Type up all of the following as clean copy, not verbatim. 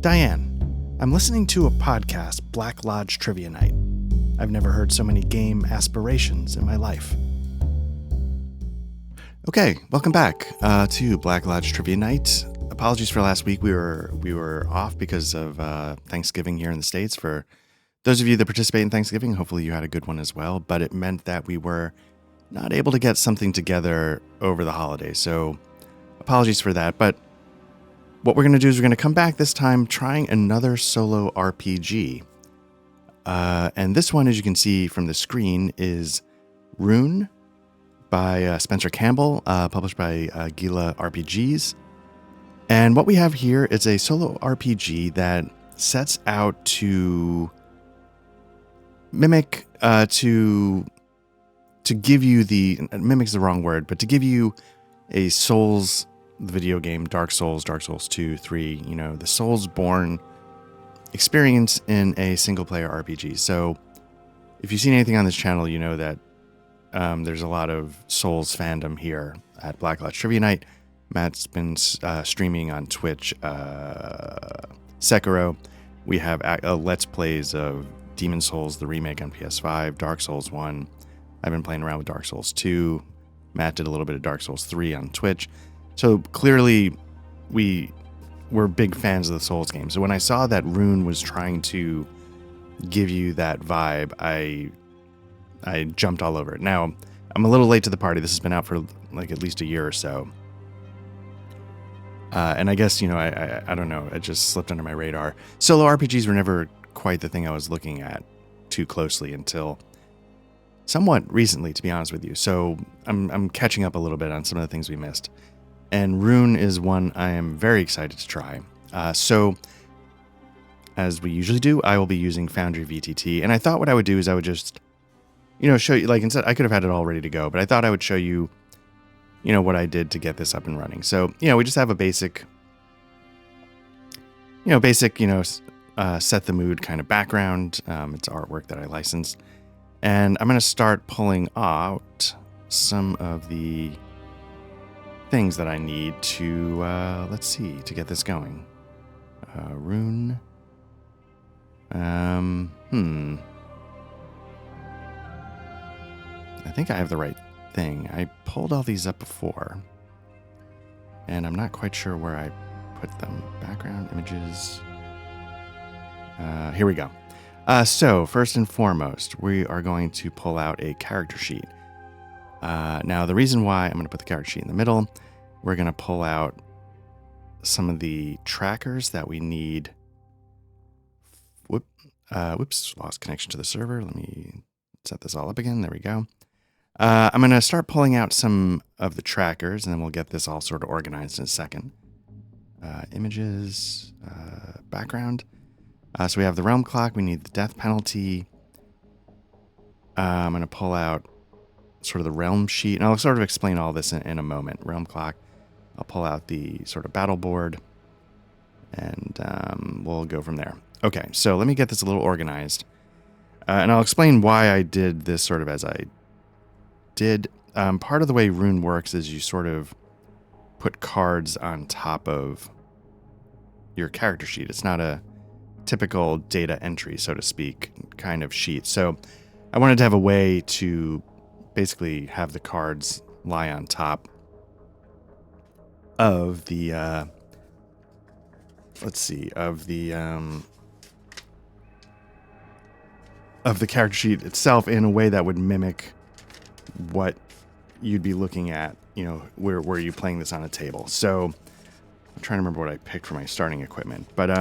Diane, I'm listening to a podcast, Black Lodge Trivia Night. I've never heard so many game aspirations in my life. Okay, welcome back to Black Lodge Trivia Night. Apologies for last week. We were off because of Thanksgiving here in the States. For those of you that participate in Thanksgiving, hopefully you had a good one as well. But it meant that we were not able to get something together over the holidays. So apologies for that. But what we're going to do is we're going to come back this time trying another solo RPG. And this one, as you can see from the screen, is Rune by Spencer Campbell, published by Gila RPGs. And what we have here is a solo RPG that sets out to mimic, to give you mimic's the wrong word, but to give you a Souls video game, Dark Souls 2, 3, the Souls-born experience in a single-player RPG. So if you've seen anything on this channel, you know that there's a lot of Souls fandom here at Black Lodge Trivia Night. Matt's been streaming on Twitch Sekiro. We have Let's Plays of Demon Souls, the remake on PS5, Dark Souls 1. I've been playing around with Dark Souls 2. Matt did a little bit of Dark Souls 3 on Twitch. So clearly we're big fans of the Souls games. So when I saw that Rune was trying to give you that vibe, I jumped all over it. Now, I'm a little late to the party. This has been out for like at least a year or so. And I guess, I don't know. It just slipped under my radar. Solo RPGs were never quite the thing I was looking at too closely until somewhat recently, to be honest with you. So I'm catching up a little bit on some of the things we missed. And Rune is one I am very excited to try. So as we usually do, I will be using Foundry VTT. And I thought what I would do is I would just, show you, like instead, I could have had it all ready to go, but I thought I would show you, what I did to get this up and running. So, we just have a basic, set the mood kind of background. It's artwork that I licensed. And I'm going to start pulling out some of the things that I need to, to get this going. Rune. I think I have the right thing. I pulled all these up before, and I'm not quite sure where I put them. Background images. Here we go. So first and foremost, we are going to pull out a character sheet. Now, the reason why I'm going to put the character sheet in the middle, we're going to pull out some of the trackers that we need. Whoops, lost connection to the server. Let me set this all up again. There we go. I'm going to start pulling out some of the trackers, and then we'll get this all sort of organized in a second. Images, background. So we have the realm clock. We need the death penalty. I'm going to pull out sort of the realm sheet, and I'll sort of explain all this in a moment. Realm clock. I'll pull out the sort of battle board, and we'll go from there. Okay, so let me get this a little organized, and I'll explain why I did this sort of as I did. Part of the way Rune works is you sort of put cards on top of your character sheet. It's not a typical data entry, so to speak, kind of sheet. So I wanted to have a way to basically have the cards lie on top of the, of the character sheet itself in a way that would mimic what you'd be looking at, where you're playing this on a table. So I'm trying to remember what I picked for my starting equipment, but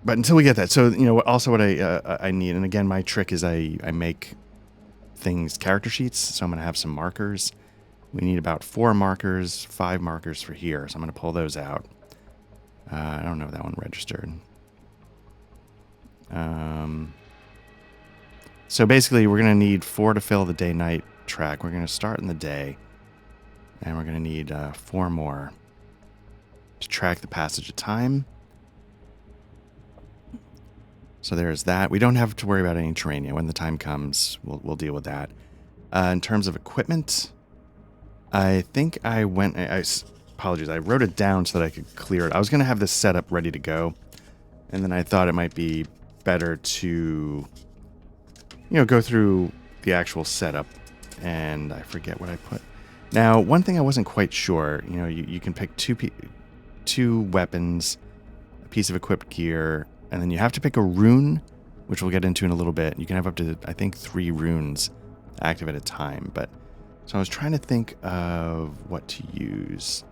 until we get that, so also what I need, and again, my trick is I make things character sheets. So I'm going to have some markers. We need about 4 markers, 5 markers for here. So I'm going to pull those out. I don't know if that one registered. So basically, we're going to need 4 to fill the day-night track. We're going to start in the day, and we're going to need 4 more to track the passage of time. So there's that. We don't have to worry about any terrain yet. When the time comes, we'll deal with that. In terms of equipment, I think I apologies. I wrote it down so that I could clear it. I was going to have this set up ready to go. And then I thought it might be better to, go through the actual setup. And I forget what I put. Now, one thing I wasn't quite sure, you can pick two weapons, a piece of equipped gear, and then you have to pick a rune, which we'll get into in a little bit. You can have up to, I think, 3 runes active at a time. But so I was trying to think of what to use.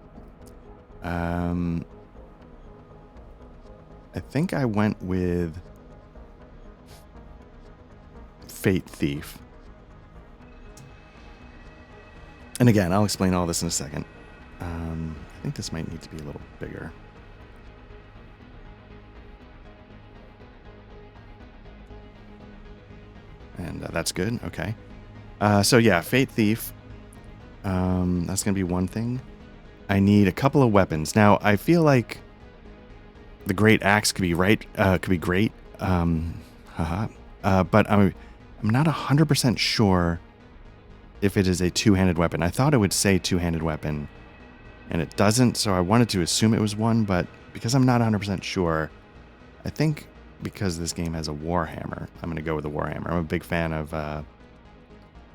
I think I went with Fate Thief. And again, I'll explain all this in a second. I think this might need to be a little bigger. And that's good. Okay. So yeah, Fate Thief. That's going to be one thing. I need a couple of weapons. Now, I feel like the Great Axe could be great. But I'm not 100% sure if it is a two-handed weapon. I thought it would say two-handed weapon, and it doesn't, so I wanted to assume it was one, but because I'm not 100% sure, I think because this game has a Warhammer, I'm going to go with a Warhammer. I'm a big fan of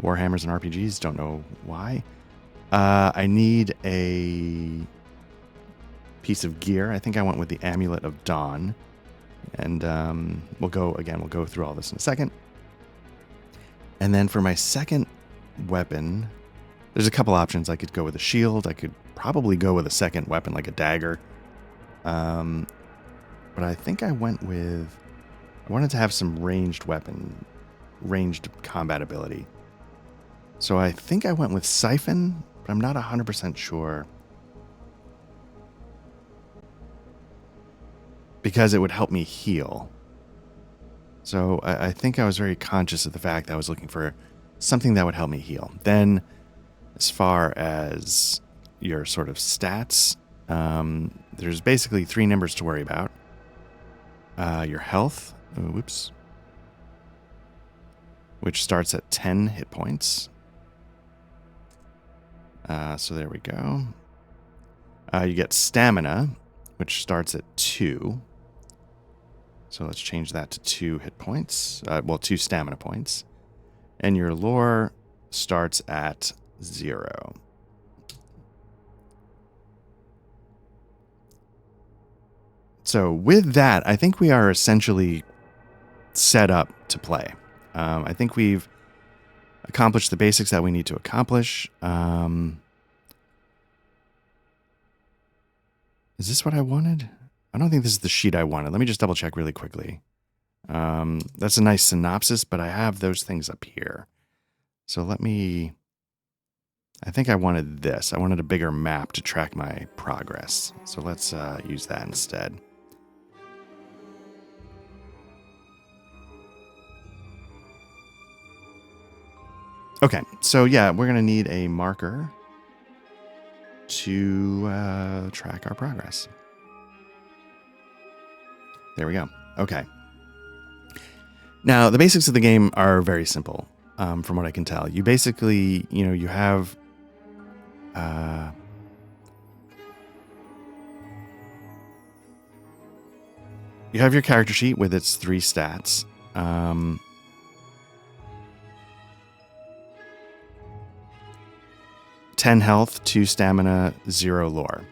Warhammers and RPGs, don't know why. I need a piece of gear. I think I went with the Amulet of Dawn, and we'll go through all this in a second. And then for my second weapon, there's a couple options. I could go with a shield. I could probably go with a second weapon like a dagger. But I think I wanted to have some ranged combat ability. So I think I went with Siphon, but I'm not 100% sure. Because it would help me heal. So I think I was very conscious of the fact that I was looking for something that would help me heal. Then, as far as your sort of stats, there's basically 3 numbers to worry about. Your health, which starts at 10 hit points. So there we go. You get stamina, which starts at 2. So let's change that to 2 hit points. 2 stamina points. And your lore starts at 0. So with that, I think we are essentially set up to play. I think we've accomplished the basics that we need to accomplish. Is this what I wanted? I don't think this is the sheet I wanted. Let me just double check really quickly. That's a nice synopsis, but I have those things up here. So I think I wanted this. I wanted a bigger map to track my progress. So let's use that instead. Okay, so yeah, we're going to need a marker to track our progress. There we go. Okay. Now, the basics of the game are very simple, from what I can tell. You basically, you have... you have your character sheet with its 3 stats. 10 health, 2 stamina, 0 lore.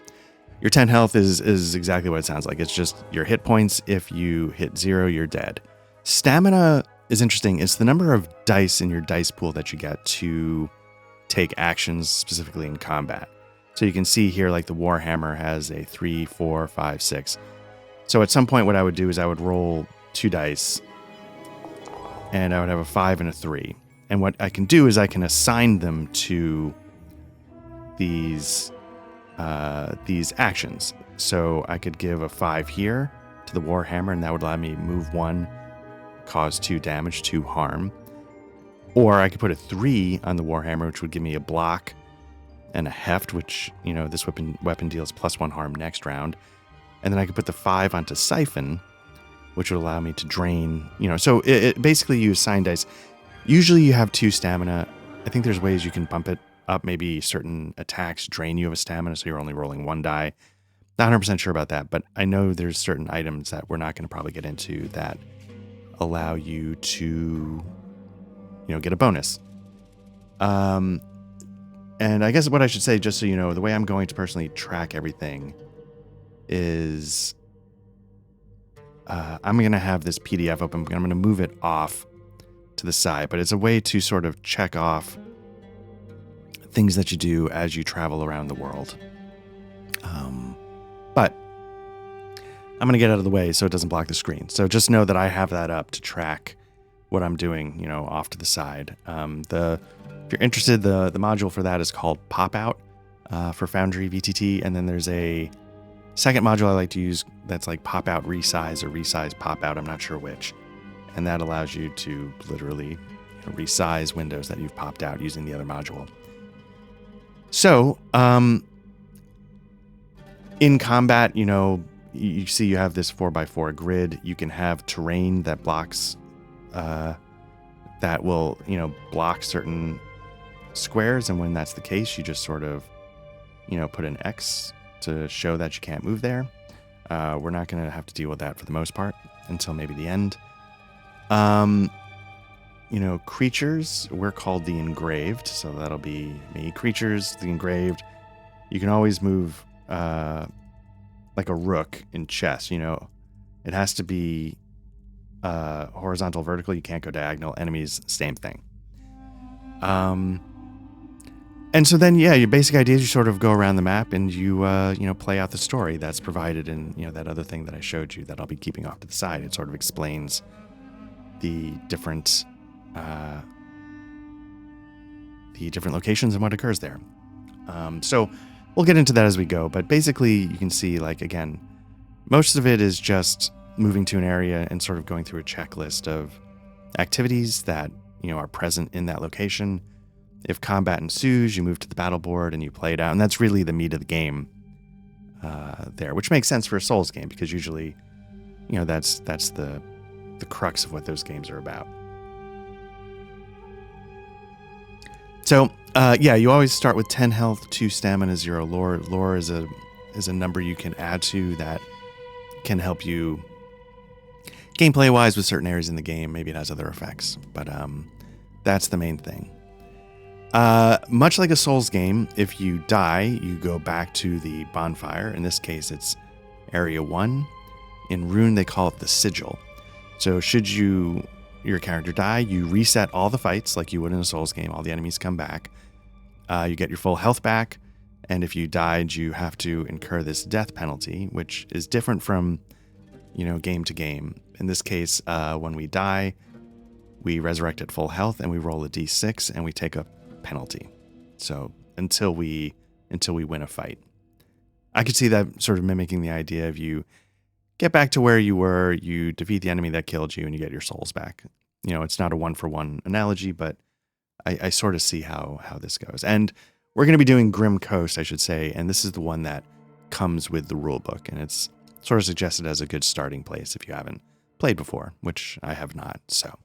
Your 10 health is exactly what it sounds like. It's just your hit points. If you hit 0, you're dead. Stamina is interesting. It's the number of dice in your dice pool that you get to take actions specifically in combat. So you can see here, like the Warhammer has a 3, 4, 5, 6. So at some point what I would do is I would roll 2 dice and I would have a 5 and a 3. And what I can do is I can assign them to these actions. So I could give a 5 here to the Warhammer, and that would allow me to move 1, cause 2 damage, 2 harm. Or I could put a 3 on the Warhammer, which would give me a block and a heft, which, this weapon deals +1 harm next round. And then I could put the 5 onto Siphon, which would allow me to drain, so it basically you assign dice. Usually you have 2 stamina. I think there's ways you can bump it up. Maybe certain attacks drain you of a stamina, so you're only rolling 1 die. Not 100% sure about that, but I know there's certain items that we're not going to probably get into that allow you to, get a bonus. And I guess what I should say, just so you know, the way I'm going to personally track everything is I'm going to have this PDF open. I'm going to move it off to the side, but it's a way to sort of check off things that you do as you travel around the world. But I'm going to get out of the way so it doesn't block the screen. So just know that I have that up to track what I'm doing, off to the side. If you're interested, the module for that is called Pop Out for Foundry VTT. And then there's a second module I like to use that's like Pop Out Resize or Resize Pop Out. I'm not sure which. And that allows you to literally resize windows that you've popped out using the other module. So, in combat, you see you have this 4x4 grid. You can have terrain that blocks, that will, block certain squares. And when that's the case, you just sort of, put an X to show that you can't move there. We're not going to have to deal with that for the most part until maybe the end. Creatures, we're called the engraved. So that'll be me. Creatures, the engraved. You can always move, like a rook in chess, it has to be horizontal, vertical. You can't go diagonal. Enemies, same thing. And so then, your basic idea is you sort of go around the map and you, play out the story that's provided in, that other thing that I showed you that I'll be keeping off to the side. It sort of explains the different locations and what occurs there. So we'll get into that as we go, but basically you can see, like, again, most of it is just moving to an area and sort of going through a checklist of activities that, are present in that location. If combat ensues, you move to the battle board and you play it out, and that's really the meat of the game there, which makes sense for a Souls game because usually, that's the crux of what those games are about. So, you always start with 10 health, 2 stamina, 0 lore. Lore is a number you can add to that can help you gameplay-wise with certain areas in the game. Maybe it has other effects, but that's the main thing. Much like a Souls game, if you die, you go back to the bonfire. In this case, it's Area 1. In Rune, they call it the Sigil. So should your character die, you reset all the fights like you would in a Souls game. All the enemies come back. You get your full health back. And if you died, you have to incur this death penalty, which is different from, game to game. In this case, when we die, we resurrect at full health and we roll a d6 and we take a penalty. So until we win a fight. I could see that sort of mimicking the idea of you get back to where you were, you defeat the enemy that killed you, and you get your souls back. It's not a one-for-one analogy, but I sort of see how this goes. And we're going to be doing Grim Coast, I should say, and this is the one that comes with the rule book, and it's sort of suggested as a good starting place if you haven't played before, which I have not, so.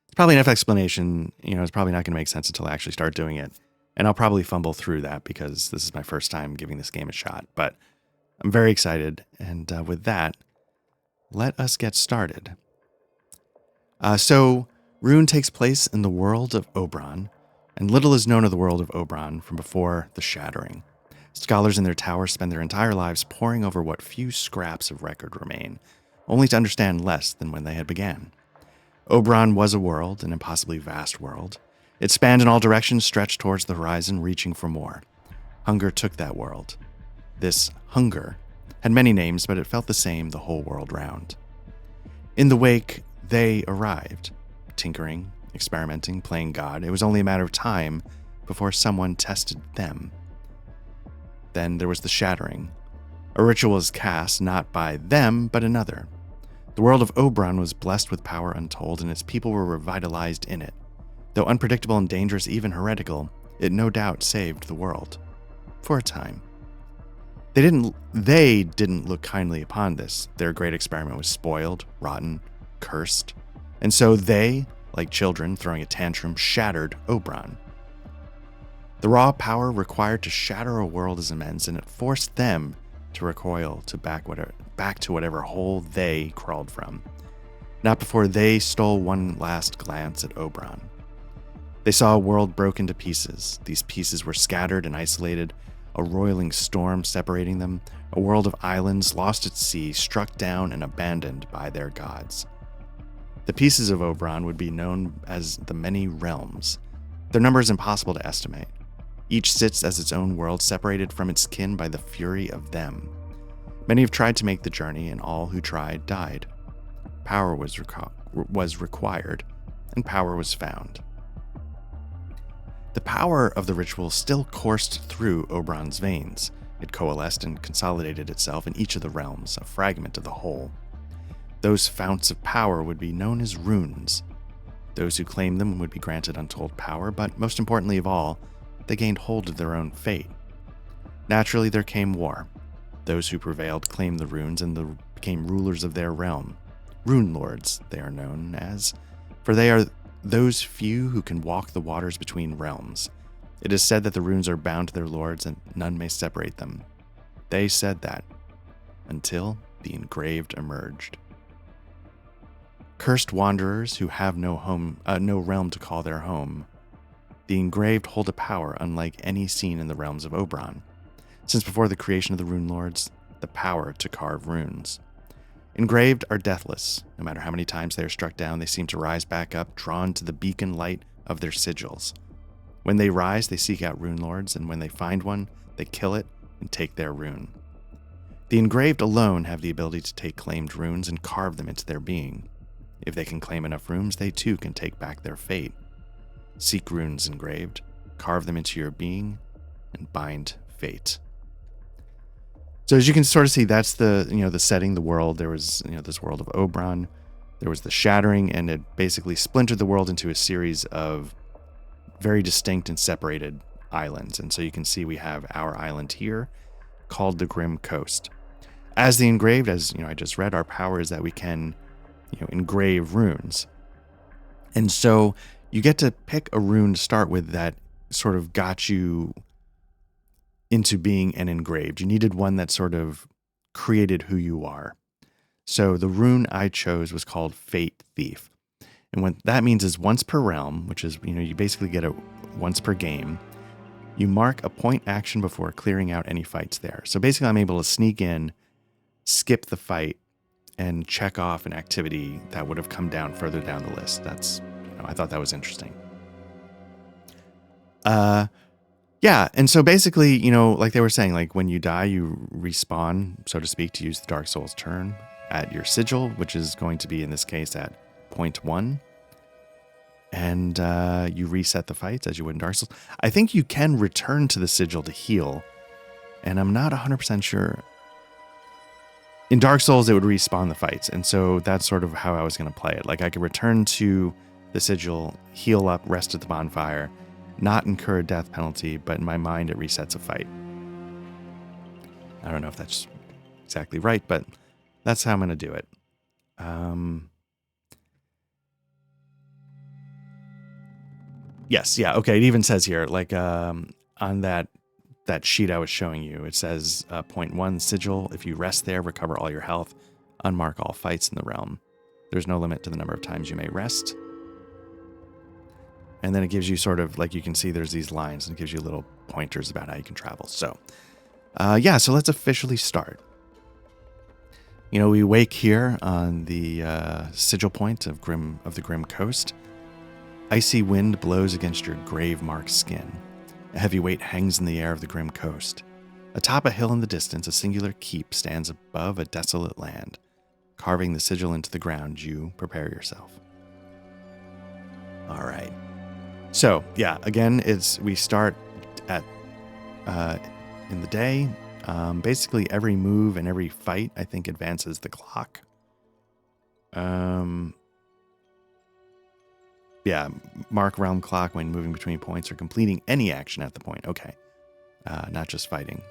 It's probably enough explanation. It's probably not going to make sense until I actually start doing it, and I'll probably fumble through that because this is my first time giving this game a shot, but I'm very excited, and with that, let us get started. So, Rune takes place in the world of Oberon, and little is known of the world of Oberon from before the Shattering. Scholars in their tower spend their entire lives poring over what few scraps of record remain, only to understand less than when they had began. Oberon was a world, an impossibly vast world. It spanned in all directions, stretched towards the horizon, reaching for more. Hunger took that world. This hunger had many names, but it felt the same the whole world round. In the wake, they arrived, tinkering, experimenting, playing God. It was only a matter of time before someone tested them. Then there was the Shattering. A ritual was cast not by them, but another. The world of Oberon was blessed with power untold, and its people were revitalized in it. Though unpredictable and dangerous, even heretical, it no doubt saved the world. For a time. They didn't look kindly upon this. Their great experiment was spoiled, rotten, cursed. And so they, like children throwing a tantrum, shattered Oberon. The raw power required to shatter a world is immense, and it forced them to recoil to back to whatever hole they crawled from. Not before they stole one last glance at Oberon. They saw a world broken to pieces. These pieces were scattered and isolated, a roiling storm separating them, a world of islands lost at sea, struck down and abandoned by their gods. The pieces of Oberon would be known as the Many Realms. Their number is impossible to estimate. Each sits as its own world, separated from its kin by the fury of them. Many have tried to make the journey, and all who tried died. Power was required, and power was found. The power of the ritual still coursed through Oberon's veins. It coalesced and consolidated itself in each of the realms, a fragment of the whole. Those founts of power would be known as runes. Those who claimed them would be granted untold power, but most importantly of all, they gained hold of their own fate. Naturally, there came war. Those who prevailed claimed the runes and became rulers of their realm. Rune Lords, they are known as, for they are those few who can walk the waters between realms. It is said that the runes are bound to their lords and none may separate them. They said that, until the engraved emerged. Cursed wanderers who have no realm to call their home. The engraved hold a power unlike any seen in the realms of Oberon. Since before the creation of the Rune Lords, the power to carve runes. Engraved are deathless. No matter how many times they are struck down, they seem to rise back up, drawn to the beacon light of their sigils. When they rise, they seek out Rune Lords, and when they find one, they kill it and take their rune. The engraved alone have the ability to take claimed runes and carve them into their being. If they can claim enough runes, they too can take back their fate. Seek runes engraved, carve them into your being, and bind fate. So as you can sort of see, that's the setting, the world. There was this world of Oberon. There was the shattering, and it basically splintered the world into a series of very distinct and separated islands. And so you can see we have our island here called the Grim Coast. As the engraved, as I just read, our power is that we can engrave runes. And so you get to pick a rune to start with that sort of got you into being an engraved. You needed one that sort of created who you are. So the rune I chose was called Fate Thief. And what that means is once per realm, which is, you basically get it once per game, you mark a point action before clearing out any fights there. So basically I'm able to sneak in, skip the fight, and check off an activity that would have come down further down the list. That's, I thought that was interesting. Yeah, and so basically, like they were saying, like when you die, you respawn, so to speak, to use the Dark Souls turn at your sigil, which is going to be, in this case, at point 1. And you reset the fights as you would in Dark Souls. I think you can return to the sigil to heal, and I'm not 100% sure. In Dark Souls, it would respawn the fights, and so that's sort of how I was going to play it. Like I could return to the sigil, heal up, rest at the bonfire, not incur a death penalty, but in my mind, it resets a fight. I don't know if that's exactly right, but that's how I'm going to do it. Yes, yeah, okay. It even says here, like on that sheet I was showing you, it says point 1, sigil. If you rest there, recover all your health, unmark all fights in the realm. There's no limit to the number of times you may rest. And then it gives you sort of, like you can see there's these lines, and it gives you little pointers about how you can travel. So, so let's officially start. We wake here on the sigil point of the Grim Coast. Icy wind blows against your grave-marked skin. A heavy weight hangs in the air of the Grim Coast. Atop a hill in the distance, a singular keep stands above a desolate land. Carving the sigil into the ground, you prepare yourself. All right. So, yeah, again, we start at in the day. Basically, every move and every fight, I think, advances the clock. Yeah, mark realm clock when moving between points or completing any action at the point. Okay, not just fighting.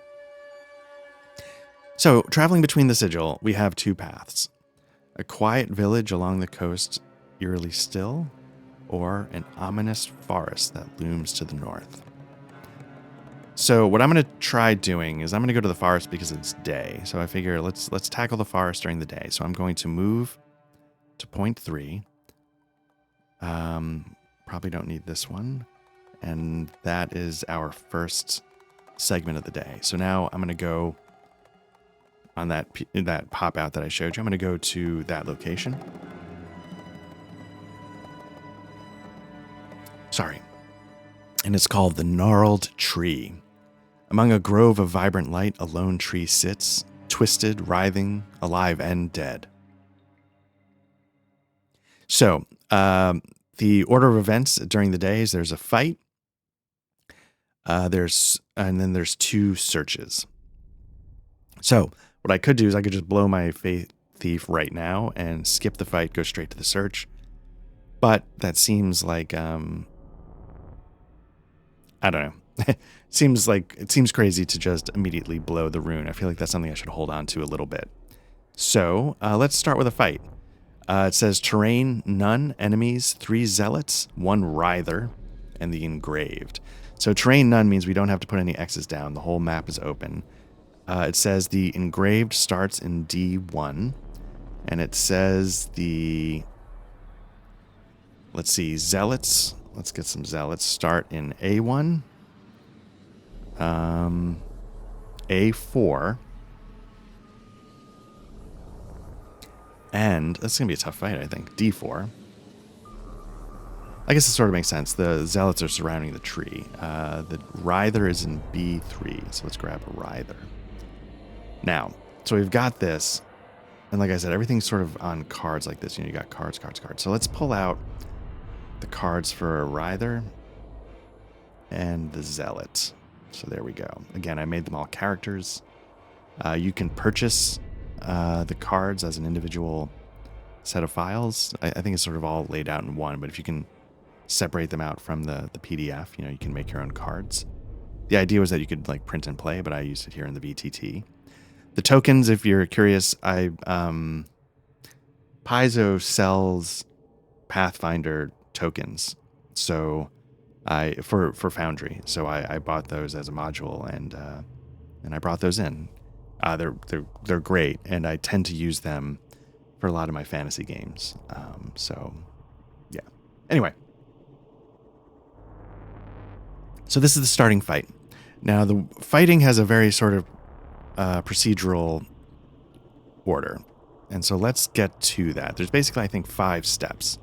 So, traveling between the sigil, we have 2 paths. A quiet village along the coast, eerily still, or an ominous forest that looms to the north. So what I'm going to try doing is I'm going to go to the forest because it's day. So I figure let's tackle the forest during the day. So I'm going to move to point 3. Probably don't need this one. And that is our first segment of the day. So now I'm going to go on that pop out that I showed you. I'm going to go to that location. Sorry. And it's called the Gnarled Tree. Among a grove of vibrant light, a lone tree sits, twisted, writhing, alive and dead. So, the order of events during the day is there's a fight, and then there's 2 searches. So, what I could do is I could just blow my Faith Thief right now and skip the fight, go straight to the search. But that seems like, I don't know. It seems crazy to just immediately blow the rune. I feel like that's something I should hold on to a little bit. So, let's start with a fight. It says terrain, none, enemies, 3 zealots, 1 writher, and the engraved. So terrain none means we don't have to put any X's down. The whole map is open. It says the engraved starts in D1. And it says let's see, zealots. Let's get some zealots. Start in A1. A4. And that's going to be a tough fight, I think. D4. I guess it sort of makes sense. The zealots are surrounding the tree. The writher is in B3, so let's grab a writher. Now, so we've got this, and like I said, everything's sort of on cards like this. You know, you got cards. So let's pull out the cards for a writher and the zealot. So there we go. Again, I made them all characters. You can purchase the cards as an individual set of files. I think it's sort of all laid out in one, but if you can separate them out from the PDF, you know, you can make your own cards. The idea was that you could like print and play, but I used it here in the VTT. The tokens, if you're curious, Paizo sells Pathfinder tokens. So for Foundry. So I bought those as a module and I brought those in. They're great, and I tend to use them for a lot of my fantasy games. So yeah. Anyway. So this is the starting fight. Now the fighting has a very sort of procedural order. And so let's get to that. There's basically, I think, 5 steps.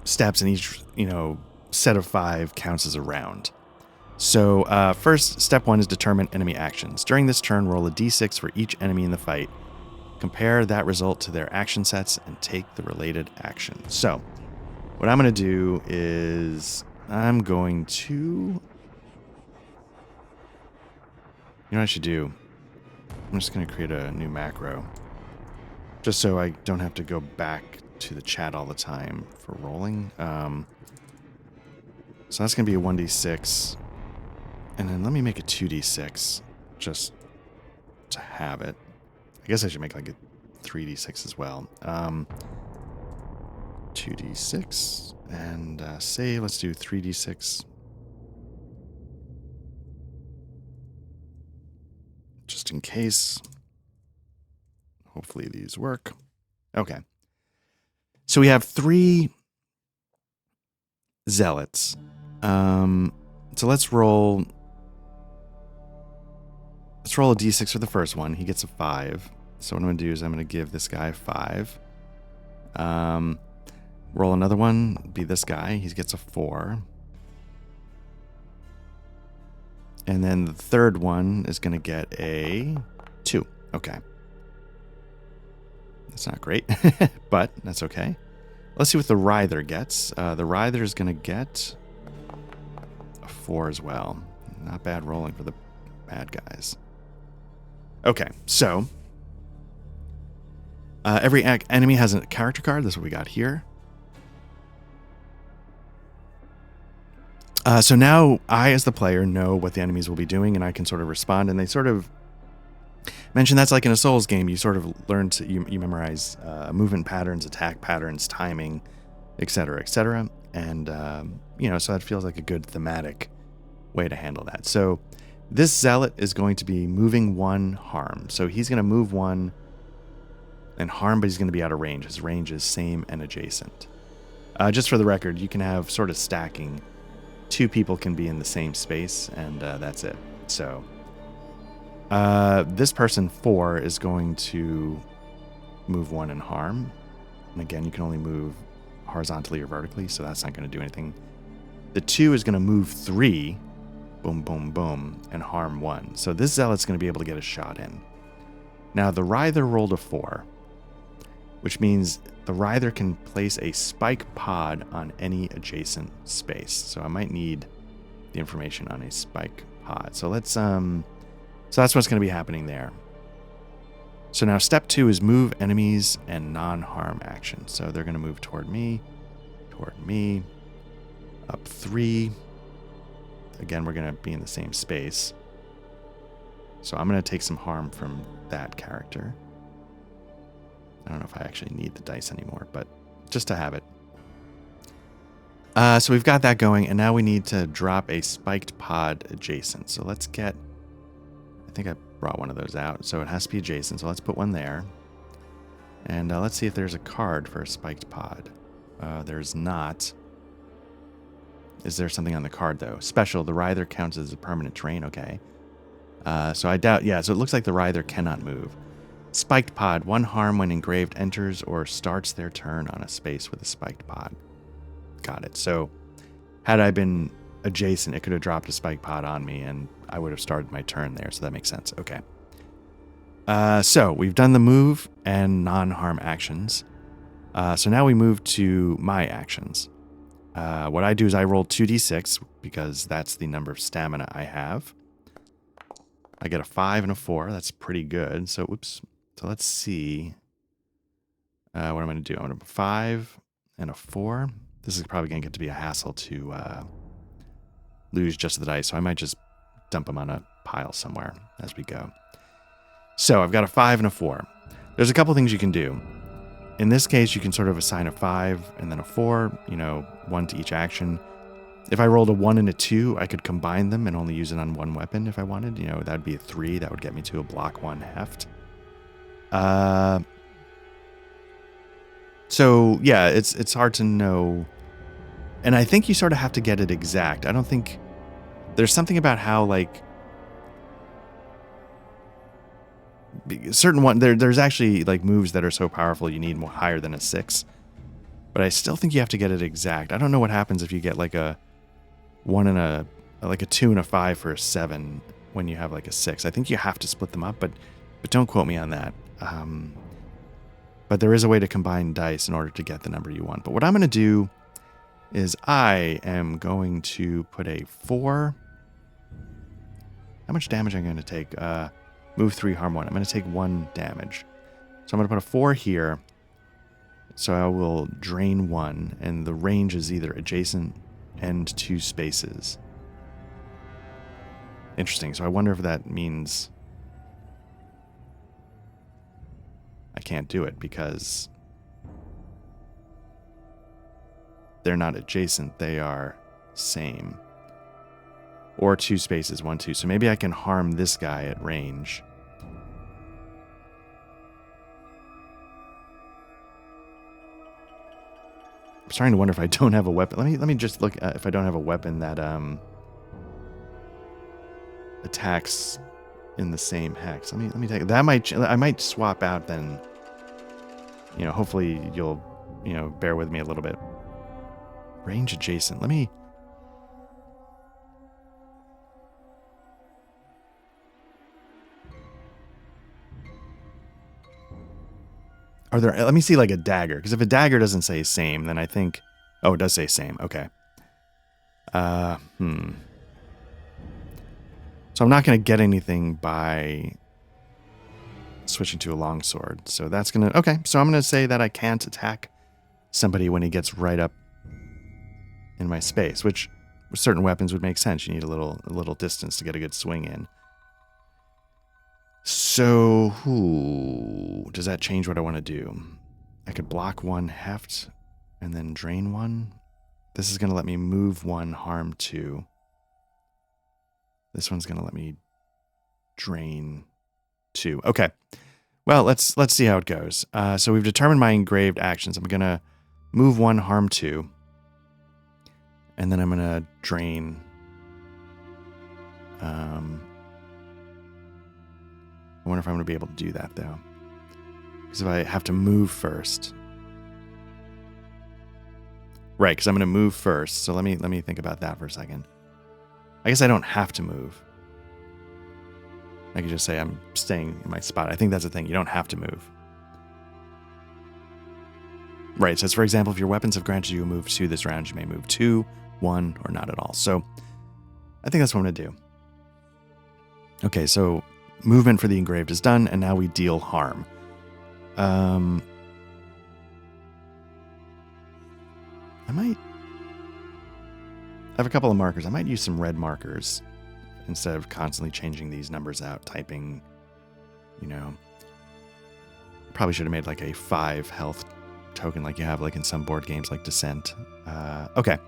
Steps in each, you know, set of 5 counts as a round. So first, step 1 is determine enemy actions. During this turn, roll a d6 for each enemy in the fight. Compare that result to their action sets and take the related action. So what I'm going to do is I'm going to... You know what I should do? I'm just going to create a new macro. Just so I don't have to go back to the chat all the time for rolling. So that's going to be a 1d6. And then let me make a 2d6 just to have it. I guess I should make like a 3d6 as well. 2d6 and save. Let's do 3d6. Just in case. Hopefully these work. Okay. So we have 3 zealots. So let's roll a d6 for the first one. He gets a 5. So what I'm going to do is I'm going to give this guy a 5. Roll another one, be this guy. He gets a 4. And then the third one is going to get a 2. Okay. That's not great, but that's okay. Let's see what the writher gets. The writher is going to get a 4 as well. Not bad rolling for the bad guys. Okay, so every enemy has a character card. That's what we got here. So now I, as the player, know what the enemies will be doing, and I can sort of respond. And they sort of mention that's like in a Souls game. You sort of learn to you memorize movement patterns, attack patterns, timing, et cetera, et cetera. And, you know, so that feels like a good thematic way to handle that. So this zealot is going to be moving 1, harm. So he's going to move 1 and harm, but he's going to be out of range. His range is same and adjacent. Just for the record, you can have sort of stacking. 2 people can be in the same space, and that's it. So this person 4 is going to move 1 and harm. And again, you can only move horizontally or vertically, so that's not going to do anything. The 2 is going to move 3, boom, boom, boom, and harm 1. So this zealot's going to be able to get a shot in. Now, the Writher rolled a 4, which means the Writher can place a spike pod on any adjacent space. So I might need the information on a spike pod. So let's, so that's what's going to be happening there. So now step 2 is move enemies and non-harm actions. So they're going to move toward me, up 3. Again, we're going to be in the same space. So I'm going to take some harm from that character. I don't know if I actually need the dice anymore, but just to have it. So we've got that going, and now we need to drop a spiked pod adjacent. So let's get, I think I brought one of those out, so it has to be adjacent. So let's put one there. And let's see if there's a card for a spiked pod. There's not. Is there something on the card, though? Special, the Writher counts as a permanent terrain. Okay. So I doubt, yeah, so it looks like the Writher cannot move. Spiked pod, 1 harm when engraved enters or starts their turn on a space with a spiked pod. Got it. So had I been adjacent, it could have dropped a spiked pod on me and I would have started my turn there. So that makes sense. Okay. So we've done the move and non-harm actions. So now we move to my actions. What I do is I roll 2d6 because that's the number of stamina I have. I get a 5 and a 4. That's pretty good. So, oops. So let's see what I'm going to do. I'm going to 5 and a 4. This is probably going to get to be a hassle to lose just the dice. So I might just dump them on a pile somewhere as we go. So I've got a 5 and a 4. There's a couple things you can do. In this case, you can sort of assign a 5 and then a 4, you know, 1 to each action. If I rolled a 1 and a 2, I could combine them and only use it on 1 weapon if I wanted. You know, that would be a 3. That would get me to a block 1 heft. So, yeah, it's hard to know. And I think you sort of have to get it exact. I don't think... There's something about how, like... certain one... There's actually, like, moves that are so powerful you need more higher than a 6. But I still think you have to get it exact. I don't know what happens if you get, like, a 1 and a... like a 2 and a 5 for a 7 when you have, like, a 6. I think you have to split them up, but don't quote me on that. But there is a way to combine dice in order to get the number you want. But what I'm going to do is I am going to put a 4. How much damage am I going to take? Move 3, harm 1. I'm going to take 1 damage. So I'm going to put a 4 here. So I will drain 1. And the range is either adjacent and 2 spaces. Interesting. So I wonder if that means... I can't do it because they're not adjacent. They are same. Or 2 spaces, 1, 2. So maybe I can harm this guy at range. I'm starting to wonder if I don't have a weapon. Let me just look at if I don't have a weapon that attacks in the same hex. Let me take that. I might swap out then. You know, hopefully you'll, you know, bear with me a little bit. Range adjacent. Let me... Are there... Let me see, like, a dagger. Because if a dagger doesn't say same, then I think... Oh, it does say same. Okay. So I'm not going to get anything by switching to a longsword. So that's going to... Okay, so I'm going to say that I can't attack somebody when he gets right up in my space, which with certain weapons would make sense. You need a little distance to get a good swing in. So, does that change what I want to do? I could block 1 heft. and then drain 1. This is going to let me move 1, harm 2. This one's going to let me drain 2. Okay. Well, let's see how it goes. So we've determined my engraved actions. I'm going to move 1, harm 2. And then I'm going to drain. I wonder if I'm going to be able to do that, though. Because if I have to move first. Right, because I'm going to move first. So let me think about that for a second. I guess I don't have to move. I could just say I'm staying in my spot. I think that's the thing. You don't have to move. Right, it says, for example, if your weapons have granted you a move 2 this round, you may move 2, 1, or not at all. So I think that's what I'm going to do. Okay, so movement for the engraved is done, and now we deal harm. I have a couple of markers. I might use some red markers instead of constantly changing these numbers out, typing, probably should have made like a 5 health token like you have like in some board games like Descent. Okay.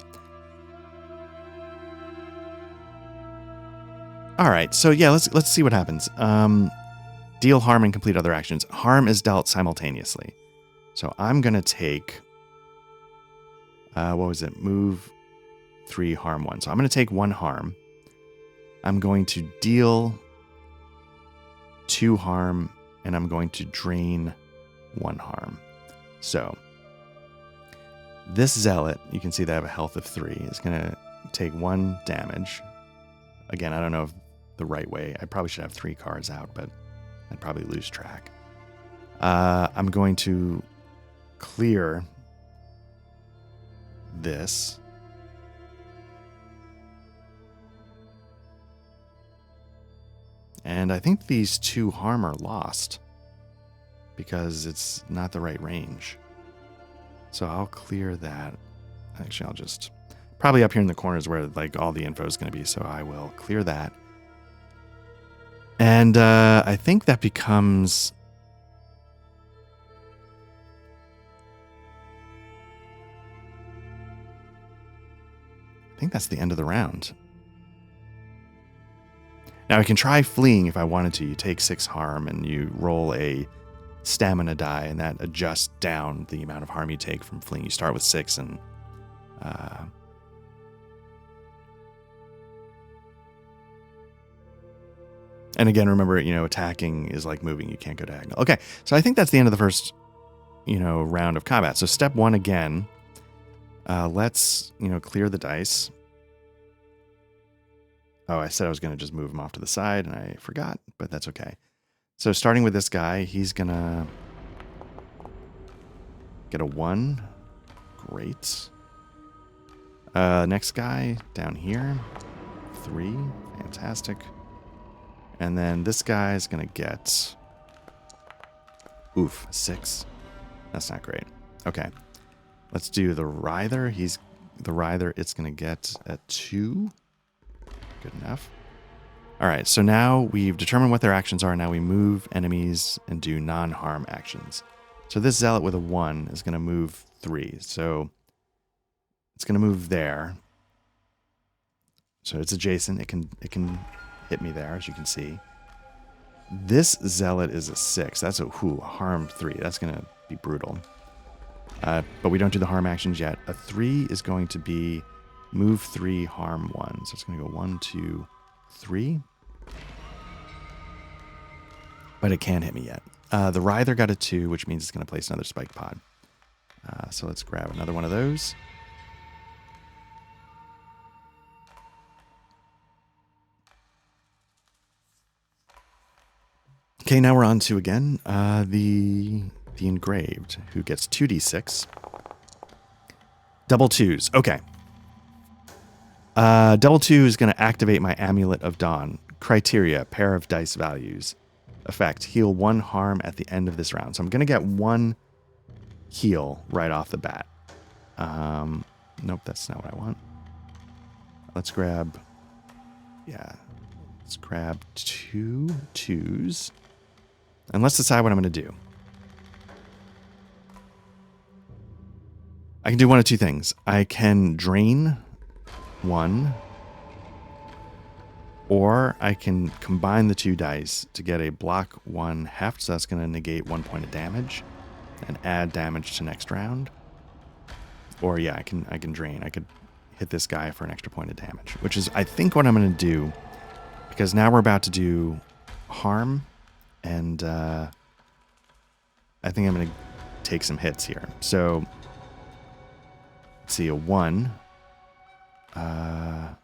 All right, so yeah, let's see what happens. Deal harm and complete other actions. Harm is dealt simultaneously. So I'm going to take, what was it? Move 3, harm 1. So I'm going to take 1 harm. I'm going to deal 2 harm, and I'm going to drain 1 harm. So this zealot, you can see they have a health of 3, is going to take 1 damage. Again, I don't know if the right way. I probably should have 3 cards out, but I'd probably lose track. I'm going to clear this. And I think these 2 harm are lost because it's not the right range. So I'll clear that. Actually, I'll just probably up here in the corners where like all the info is going to be. So I will clear that. And I think that becomes... I think that's the end of the round. Now I can try fleeing if I wanted to. You take 6 harm and you roll a stamina die, and that adjusts down the amount of harm you take from fleeing. You start with 6 and... and again, remember, attacking is like moving. You can't go diagonal. Okay, so I think that's the end of the first, round of combat. So step 1 again. Let's, clear the dice. Oh, I said I was going to just move him off to the side, and I forgot, but that's okay. So starting with this guy, he's going to get a 1. Great. Next guy down here, 3. Fantastic. And then this guy is going to get, 6. That's not great. Okay. Let's do the Writher. It's going to get a 2. Good enough. All right, so now we've determined what their actions are. Now we move enemies and do non-harm actions. So this Zealot with a 1 is going to move 3. So it's going to move there. So it's adjacent. It can hit me there, as you can see. This Zealot is a 6. That's a harm 3. That's going to be brutal. But we don't do the harm actions yet. A 3 is going to be move 3, harm 1. So it's going to go 1, 2, 3. But it can't hit me yet. The Writher got a 2, which means it's going to place another spike pod. So let's grab another one of those. Okay, now we're on to, again, the Engraved, who gets 2d6. Double 2s. Okay. Double 2 is going to activate my Amulet of Dawn. Criteria, pair of dice values. Effect, heal 1 harm at the end of this round. So I'm going to get 1 heal right off the bat. Nope, that's not what I want. Let's grab 2 2s. And let's decide what I'm going to do. I can do one of two things. I can drain 1, or I can combine the 2 dice to get a block 1 heft, so that's going to negate 1 point of damage and add damage to next round. Or yeah, I can drain. I could hit this guy for an extra point of damage, which is I think what I'm going to do, because now we're about to do harm, and I think I'm going to take some hits here. So let's see, a 1. Oh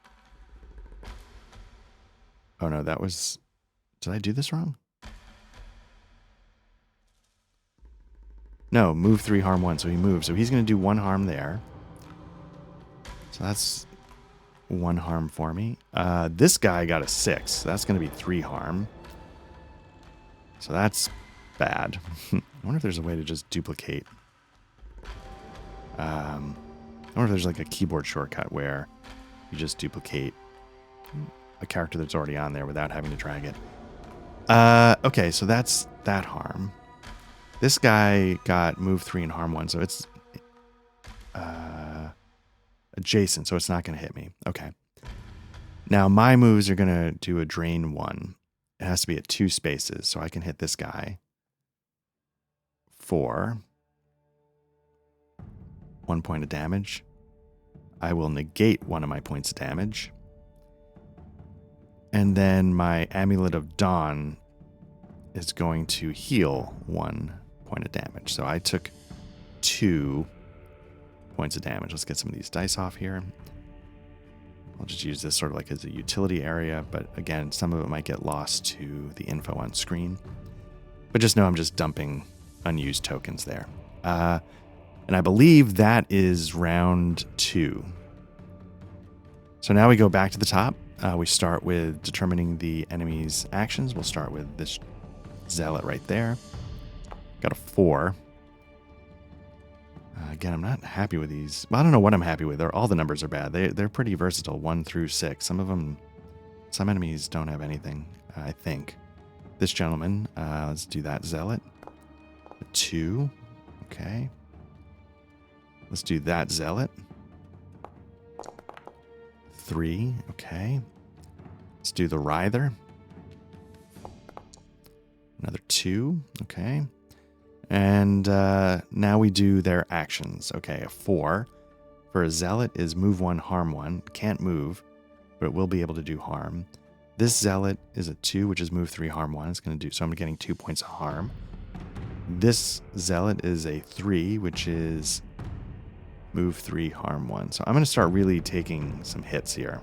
no, that was... Did I do this wrong? No, move 3, harm 1. So he moves. So he's going to do 1 harm there. So that's 1 harm for me. This guy got a 6. So that's going to be 3 harm. So that's bad. I wonder if there's a way to just duplicate. I wonder if there's like a keyboard shortcut where you just duplicate a character that's already on there without having to drag it. Okay, so that's that harm. This guy got move 3 and harm 1, so it's adjacent, so it's not going to hit me. Okay. Now my moves are going to do a drain 1. It has to be at 2 spaces, so I can hit this guy for 1 point of damage. I will negate 1 of my points of damage. And then my Amulet of Dawn is going to heal 1 point of damage. So I took 2 points of damage. Let's get some of these dice off here. I'll just use this sort of like as a utility area, but again, some of it might get lost to the info on screen. But just know I'm just dumping unused tokens there. And I believe that is round 2. So now we go back to the top. We start with determining the enemy's actions. We'll start with this zealot right there. Got a 4. Again, I'm not happy with these. Well, I don't know what I'm happy with. All the numbers are bad. They're pretty versatile, 1 through 6. Some enemies don't have anything, I think. This gentleman, let's do that zealot. A 2. Okay. Let's do that zealot. 3. Okay. Let's do the Writher. Another 2. Okay. And now we do their actions. Okay, a 4 for a zealot is move 1, harm 1. Can't move, but it will be able to do harm. This zealot is a 2, which is move 3, harm 1. It's going to do, so I'm getting 2 points of harm. This zealot is a 3, which is move 3, harm 1. So I'm going to start really taking some hits here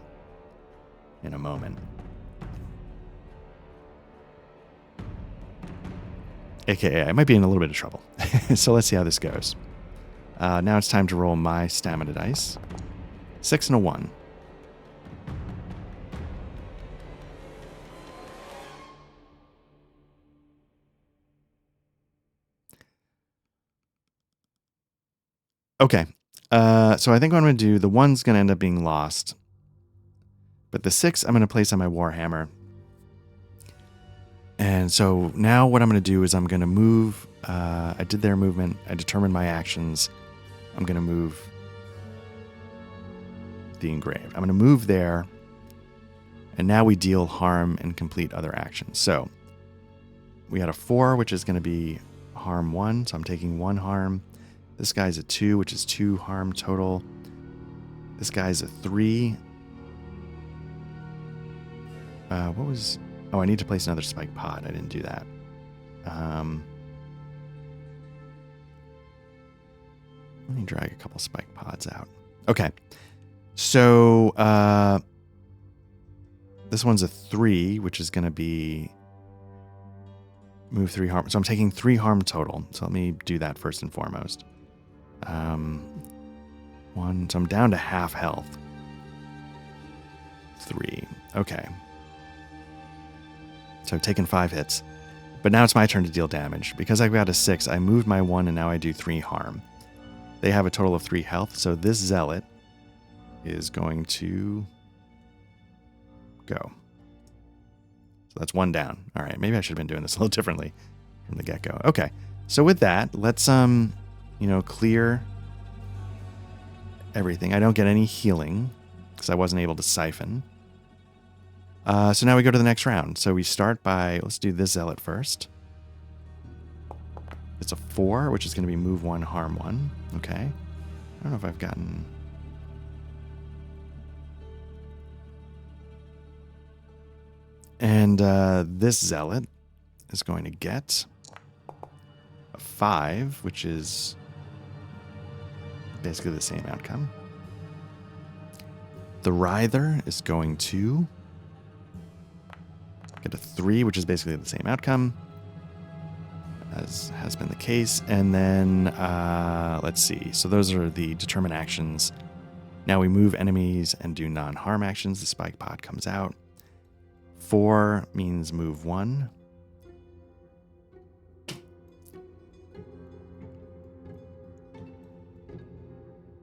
in a moment. AKA, I might be in a little bit of trouble. So let's see how this goes. Now it's time to roll my stamina dice. 6 and a 1. Okay. So I think what I'm going to do, the 1's going to end up being lost. But the 6 I'm going to place on my Warhammer. And so now what I'm going to do is I'm going to move. I did their movement. I determined my actions. I'm going to move the engraved. I'm going to move there. And now we deal harm and complete other actions. So we had a 4, which is going to be harm 1. So I'm taking 1 harm. This guy's a 2, which is 2 harm total. This guy's a 3. What was... Oh, I need to place another spike pod. I didn't do that. Let me drag a couple spike pods out. Okay. So this one's a 3, which is going to be move 3 harm. So I'm taking 3 harm total. So let me do that first and foremost. 1. So I'm down to half health. 3. Okay. So I've taken 5 hits. But now it's my turn to deal damage. Because I've got a 6, I moved my 1 and now I do 3 harm. They have a total of 3 health. So this zealot is going to go. So that's 1 down. All right, maybe I should have been doing this a little differently from the get-go. Okay, so with that, let's clear everything. I don't get any healing because I wasn't able to siphon. So now we go to the next round. So we start by, let's do this zealot first. It's a 4, which is going to be move 1, harm 1. Okay. I don't know if I've gotten... And this zealot is going to get a 5, which is basically the same outcome. The Writher is going to get a 3, which is basically the same outcome, as has been the case. And then, let's see. So those are the determine actions. Now we move enemies and do non-harm actions. The spike pod comes out. 4 means move 1.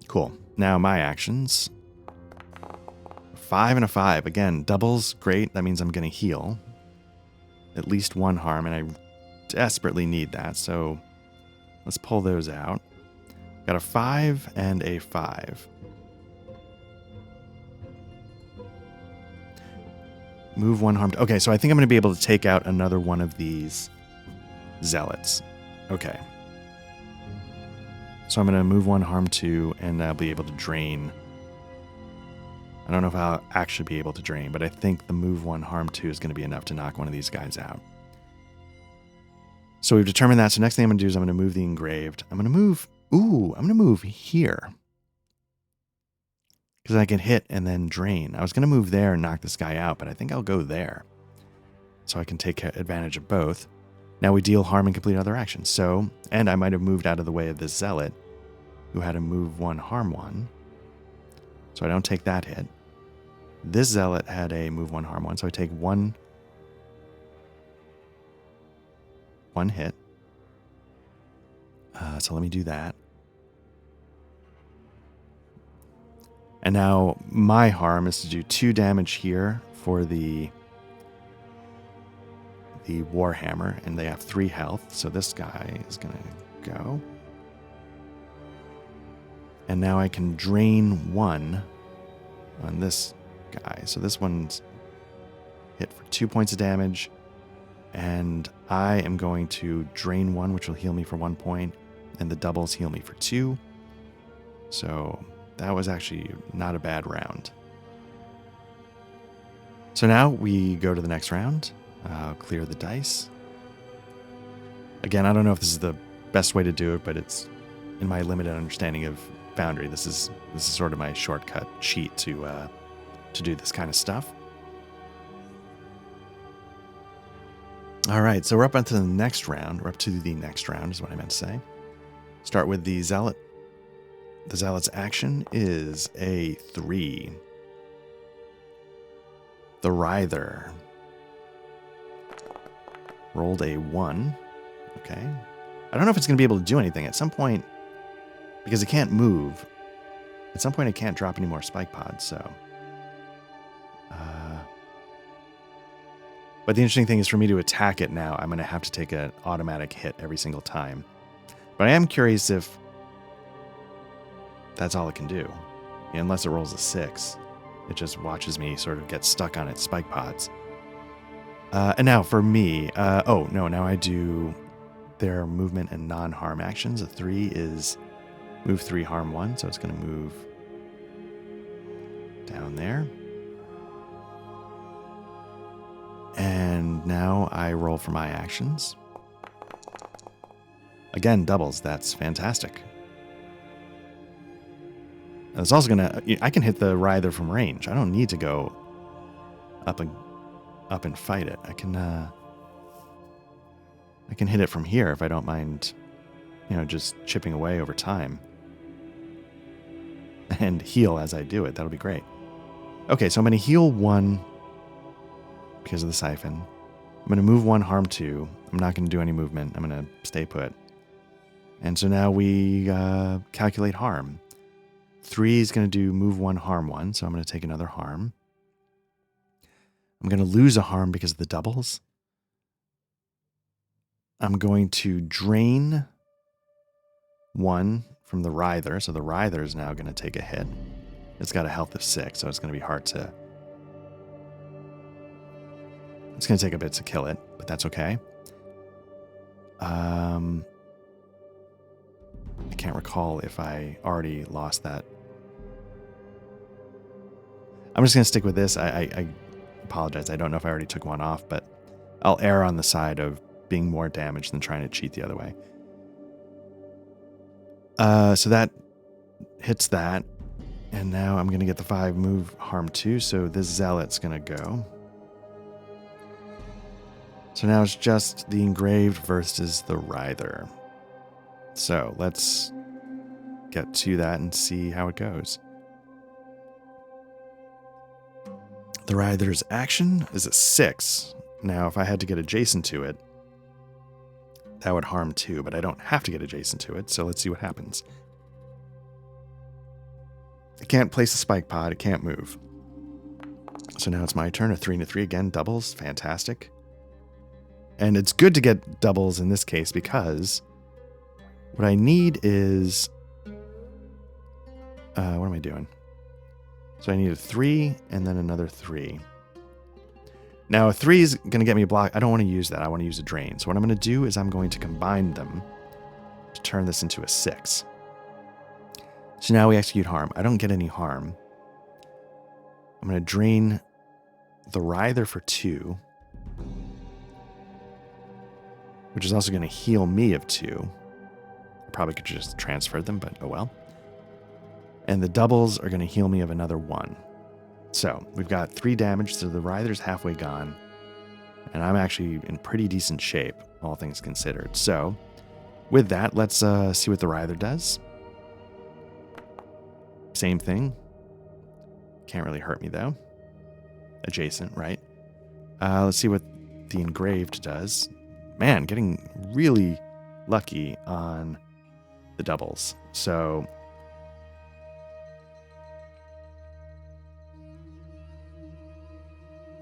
Cool. Now my actions. 5 and a 5. Again, doubles, great. That means I'm going to heal. At least 1 harm, and I desperately need that. So let's pull those out. Got a 5 and a 5. Move 1 harm. Okay, so I think I'm going to be able to take out another one of these zealots. Okay. So I'm going to move 1 harm 2, and I'll be able to drain. I don't know if I'll actually be able to drain, but I think the move 1 harm 2 is going to be enough to knock one of these guys out. So we've determined that. So next thing I'm going to do is I'm going to move the engraved. I'm going to move... Ooh, I'm going to move here. Because I can hit and then drain. I was going to move there and knock this guy out, but I think I'll go there. So I can take advantage of both. Now we deal harm and complete other actions. So, and I might have moved out of the way of this zealot, who had a move 1, harm 1. So I don't take that hit. This zealot had a move 1, harm 1, so I take one hit. So let me do that. And now my harm is to do 2 damage here for the Warhammer, and they have 3 health, so this guy is going to go. And now I can drain 1 on this guy. So this one's hit for 2 points of damage, and I am going to drain 1, which will heal me for 1 point, and the doubles heal me for 2. So that was actually not a bad round. So now we go to the next round. Clear the dice. Again, I don't know if this is the best way to do it, but it's in my limited understanding of Foundry. This is sort of my shortcut cheat to do this kind of stuff. All right, so we're up onto the next round. We're up to the next round is what I meant to say. Start with the Zealot. The Zealot's action is a 3. The Writher rolled a 1. Okay. I don't know if it's going to be able to do anything at some point, because it can't move. At some point, it can't drop any more spike pods, so... But the interesting thing is, for me to attack it now, I'm going to have to take an automatic hit every single time. But I am curious if that's all it can do. Unless it rolls a 6. It just watches me sort of get stuck on its spike pods. And now for me, now I do their movement and non-harm actions. A 3 is move 3, harm 1, so it's going to move down there. And now I roll for my actions. Again, doubles. That's fantastic. And it's also I can hit the Writher from range. I don't need to go up and fight it. I can hit it from here if I don't mind, just chipping away over time. And heal as I do it. That'll be great. Okay, so I'm going to heal 1 because of the siphon. I'm going to move 1, harm 2. I'm not going to do any movement. I'm going to stay put. And so now we calculate harm. 3 is going to do move 1, harm 1, so I'm going to take another harm. I'm going to lose a harm because of the doubles. I'm going to drain 1 from the Writher. So the Writher is now going to take a hit. It's got a health of 6, so it's going to be hard to... It's going to take a bit to kill it, but that's okay. I can't recall if I already lost that. I'm just going to stick with this. I apologize. I don't know if I already took one off, but I'll err on the side of being more damaged than trying to cheat the other way. So that hits that. And now I'm going to get the 5 move harm 2. So this Zealot's going to go. So now it's just the Engraved versus the Writher. So let's get to that and see how it goes. The Writher's action is a 6. Now, if I had to get adjacent to it, that would harm 2, but I don't have to get adjacent to it, so let's see what happens. It can't place a spike pod, it can't move. So now it's my turn, a 3 and a 3 again, doubles, fantastic. And it's good to get doubles in this case because what I need is... what am I doing? So I need a 3 and then another 3. Now a 3 is going to get me a block. I don't want to use that. I want to use a drain. So what I'm going to do is I'm going to combine them to turn this into a 6. So now we execute harm. I don't get any harm. I'm going to drain the Writher for 2. Which is also going to heal me of 2. I probably could just transfer them, but oh well. And the doubles are going to heal me of another 1. So we've got 3 damage, so the Writher's halfway gone. And I'm actually in pretty decent shape, all things considered. So with that, let's see what the Writher does. Same thing. Can't really hurt me, though. Adjacent, right? Let's see what the Engraved does. Man, getting really lucky on the doubles. So...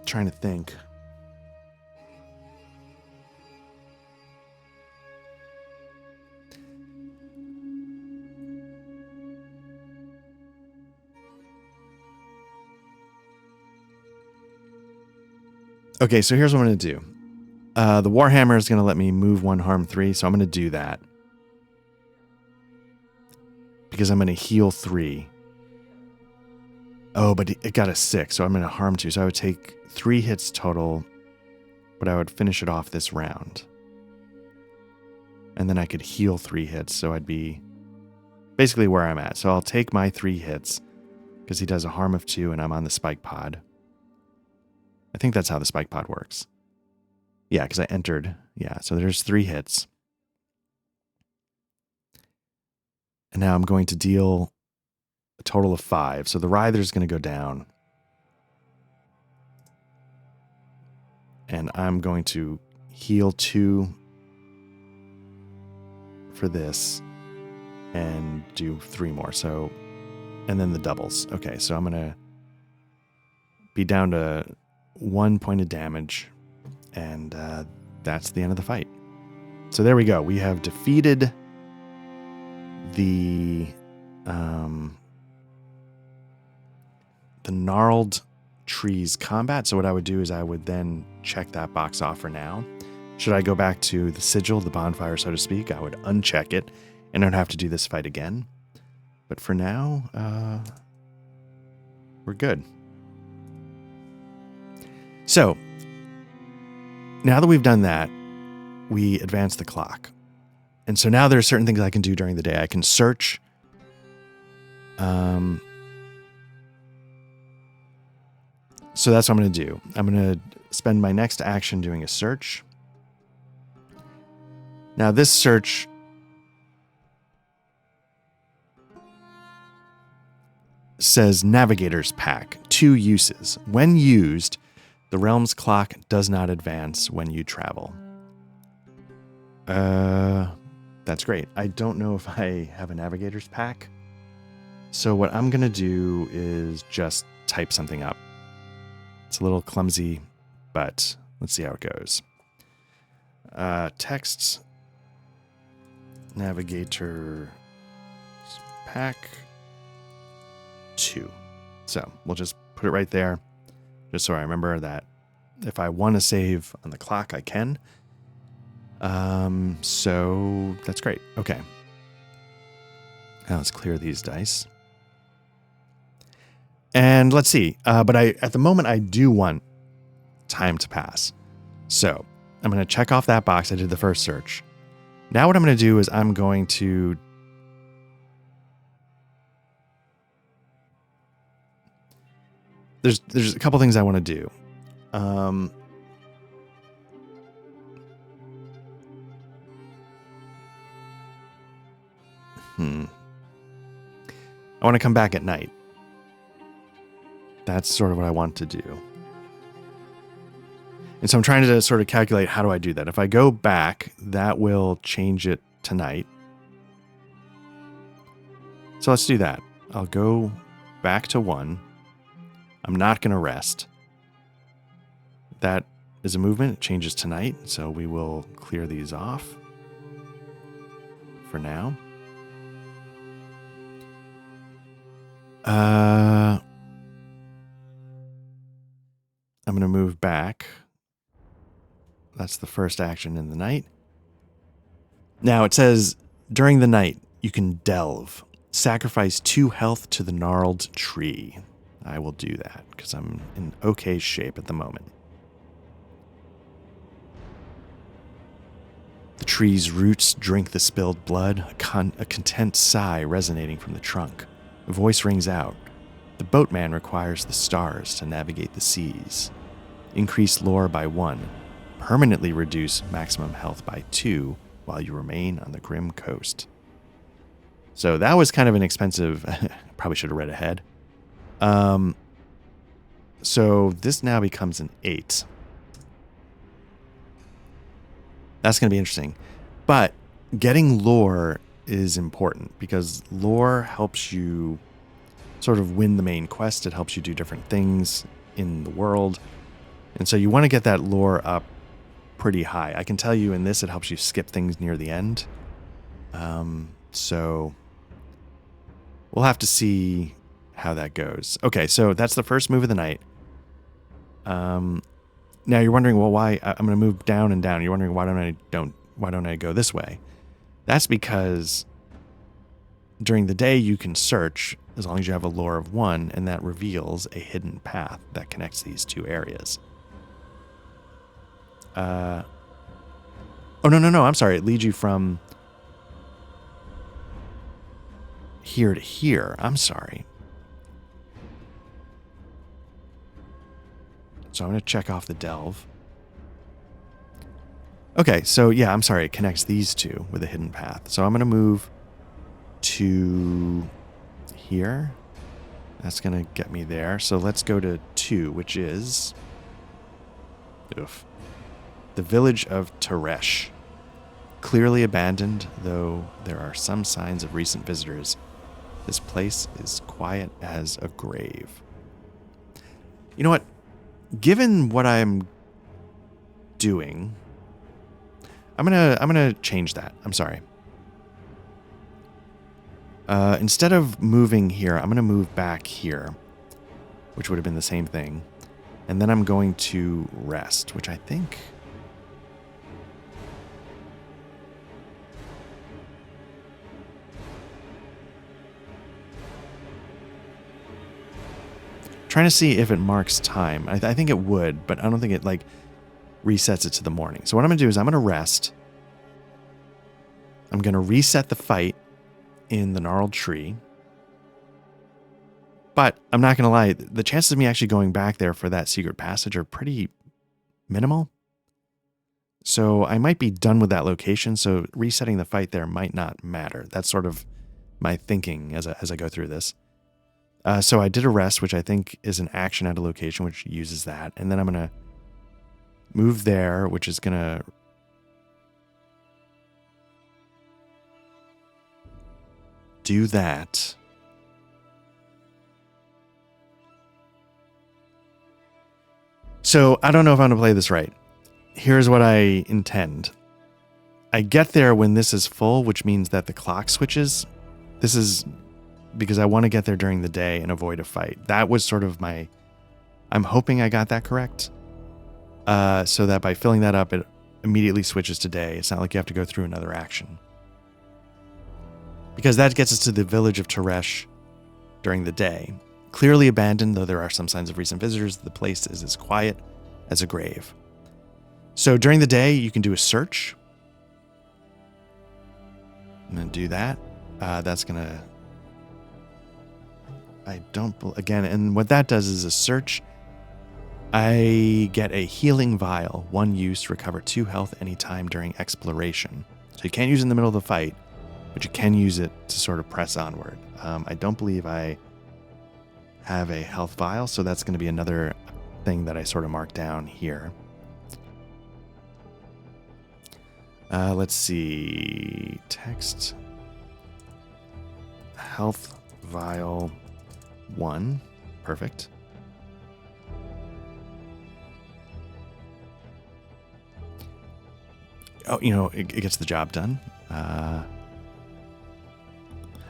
trying to think. Okay, so here's what I'm going to do. The Warhammer is going to let me move 1 harm 3, so I'm going to do that. Because I'm going to heal 3. Oh, but it got a 6, so I'm going to harm 2. So I would take 3 hits total, but I would finish it off this round. And then I could heal 3 hits, so I'd be basically where I'm at. So I'll take my 3 hits, because he does a harm of 2, and I'm on the spike pod. I think that's how the spike pod works. Yeah, because I entered. Yeah, so there's 3 hits. And now I'm going to deal a total of 5. So the Writher's going to go down. And I'm going to heal 2 for this and do 3 more. So, and then the doubles. Okay, so I'm going to be down to 1 point of damage. And that's the end of the fight. So there we go. We have defeated the gnarled trees combat. So what I would do is I would then check that box off for now. Should I go back to the sigil, the bonfire, so to speak, I would uncheck it and I'd have to do this fight again. But for now, we're good. So now that we've done that, we advance the clock. And so now there are certain things I can do during the day. I can search. So that's what I'm going to do. I'm going to spend my next action doing a search. Now this search says Navigator's Pack, 2 uses. When used, the realm's clock does not advance when you travel. That's great. I don't know if I have a Navigator's Pack. So what I'm going to do is just type something up. It's a little clumsy, but let's see how it goes. Texts, Navigator pack 2. So we'll just put it right there, just so I remember that if I want to save on the clock, I can. So that's great. Okay. Now let's clear these dice. And let's see. But at the moment, I do want time to pass. So I'm going to check off that box. I did the first search. Now what I'm going to do is I'm going to there's a couple things I want to do. I want to come back at night. That's sort of what I want to do. And so I'm trying to sort of calculate, how do I do that? If I go back, that will change it to night. So let's do that. I'll go back to 1. I'm not going to rest. That is a movement. It changes to night. So we will clear these off for now. I'm going to move back. That's the first action in the night. Now it says, during the night, you can delve. Sacrifice 2 health to the gnarled tree. I will do that because I'm in okay shape at the moment. The tree's roots drink the spilled blood, a content sigh resonating from the trunk. A voice rings out. The boatman requires the stars to navigate the seas. Increase lore by 1. Permanently reduce maximum health by 2 while you remain on the grim coast. So that was kind of an expensive... probably should have read ahead. So this now becomes an 8. That's going to be interesting. But getting lore is important because lore helps you sort of win the main quest. It helps you do different things in the world. And so you want to get that lore up pretty high. I can tell you in this, it helps you skip things near the end. So we'll have to see how that goes. Okay, so that's the first move of the night. Now you're wondering, well, why I'm going to move down and down. You're wondering why don't I go this way? That's because during the day you can search as long as you have a lore of 1, and that reveals a hidden path that connects these 2 areas. Oh, no, I'm sorry. It leads you from here to here. I'm sorry. So I'm going to check off the delve. Okay, so yeah, I'm sorry. It connects these 2 with a hidden path. So I'm going to move to here. That's going to get me there. So let's go to 2, which is... the village of Teresh. Clearly abandoned, though there are some signs of recent visitors. This place is quiet as a grave. You know what? Given what I'm doing, I'm gonna change that. I'm sorry. Instead of moving here, I'm gonna move back here, which would have been the same thing. And then I'm going to rest, which I think... trying to see if it marks time. I think it would, but I don't think it like resets it to the morning. So what I'm going to do is I'm going to rest. I'm going to reset the fight in the gnarled tree. But I'm not going to lie, the chances of me actually going back there for that secret passage are pretty minimal. So I might be done with that location, so resetting the fight there might not matter. That's sort of my thinking as I go through this. So I did a rest, which I think is an action at a location, which uses that. And then I'm going to move there, which is going to do that. So I don't know if I'm going to play this right. Here's what I intend. I get there when this is full, which means that the clock switches. This is because I want to get there during the day and avoid a fight. That was sort of my... I'm hoping I got that correct. So that by filling that up, it immediately switches to day. It's not like you have to go through another action. Because that gets us to the village of Teresh during the day. Clearly abandoned, though there are some signs of recent visitors, the place is as quiet as a grave. So during the day, you can do a search. I'm going to do that. That's going to... Again, and what that does is a search. I get a healing vial. 1 use, recover 2 health anytime during exploration. So you can't use it in the middle of the fight, but you can use it to sort of press onward. I don't believe I have a health vial, so that's going to be another thing that I sort of mark down here. Let's see. Text. Health vial 1. Perfect. Oh, it gets the job done.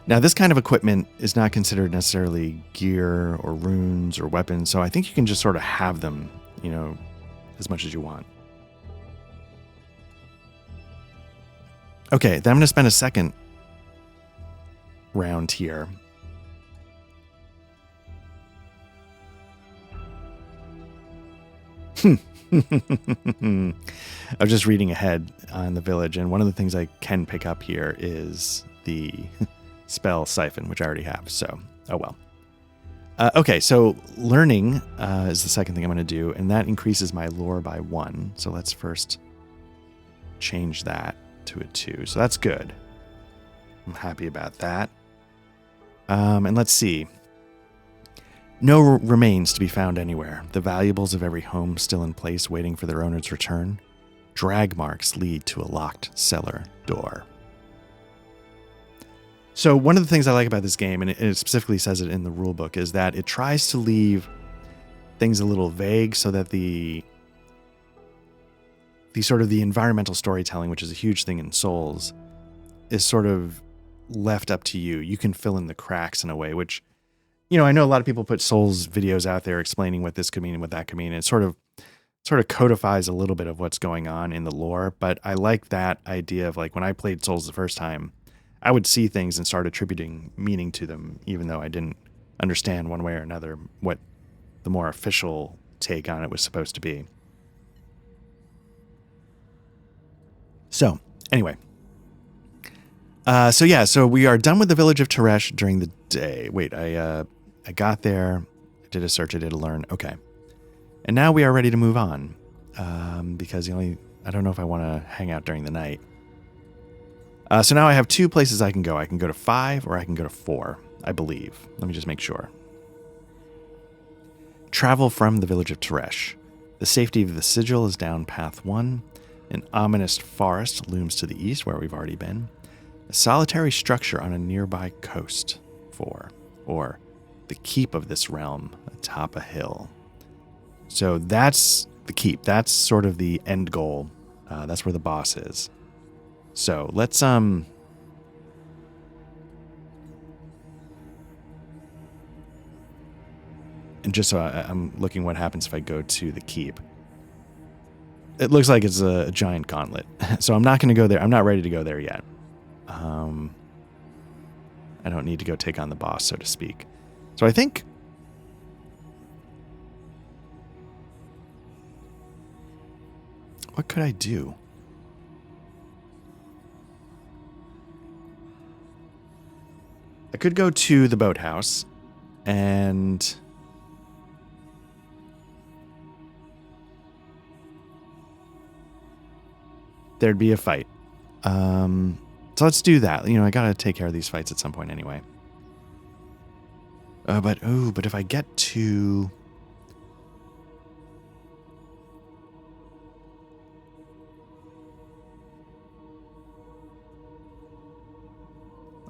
Now, this kind of equipment is not considered necessarily gear or runes or weapons, so I think you can just sort of have them, as much as you want. Okay, then I'm going to spend a second round here. I was just reading ahead on the village, and one of the things I can pick up here is the spell Siphon, which I already have, so oh well. Okay, so learning is the second thing I'm going to do, and that increases my lore by 1. So let's first change that to a 2. So that's good. I'm happy about that. And let's see. No remains to be found anywhere. The valuables of every home still in place, waiting for their owner's return. Drag marks lead to a locked cellar door. So one of the things I like about this game, and it specifically says it in the rulebook, is that it tries to leave things a little vague so that the sort of the environmental storytelling, which is a huge thing in Souls, is sort of left up to you. You can fill in the cracks in a way, which, I know a lot of people put Souls videos out there explaining what this could mean and what that could mean. It sort of codifies a little bit of what's going on in the lore, but I like that idea of, like, when I played Souls the first time, I would see things and start attributing meaning to them, even though I didn't understand one way or another what the more official take on it was supposed to be. So, anyway. So we are done with the village of Teresh during the day. Wait, I got there, I did a search, I did a learn. Okay. And now we are ready to move on, because I don't know if I want to hang out during the night. So now I have 2 places I can go. I can go to 5 or I can go to 4, I believe. Let me just make sure. Travel from the village of Teresh. The safety of the sigil is down path 1. An ominous forest looms to the east, where we've already been. A solitary structure on a nearby coast, 4. Or the keep of this realm atop a hill. So that's the keep. That's sort of the end goal. That's where the boss is. So let's and just so I'm looking what happens if I go to the keep. It looks like it's a giant gauntlet. So I'm not going to go there. I'm not ready to go there yet. I don't need to go take on the boss, so to speak. So I think... What could I do? I could go to the boathouse and... there'd be a fight. So let's do that. I gotta take care of these fights at some point anyway. But if I get to...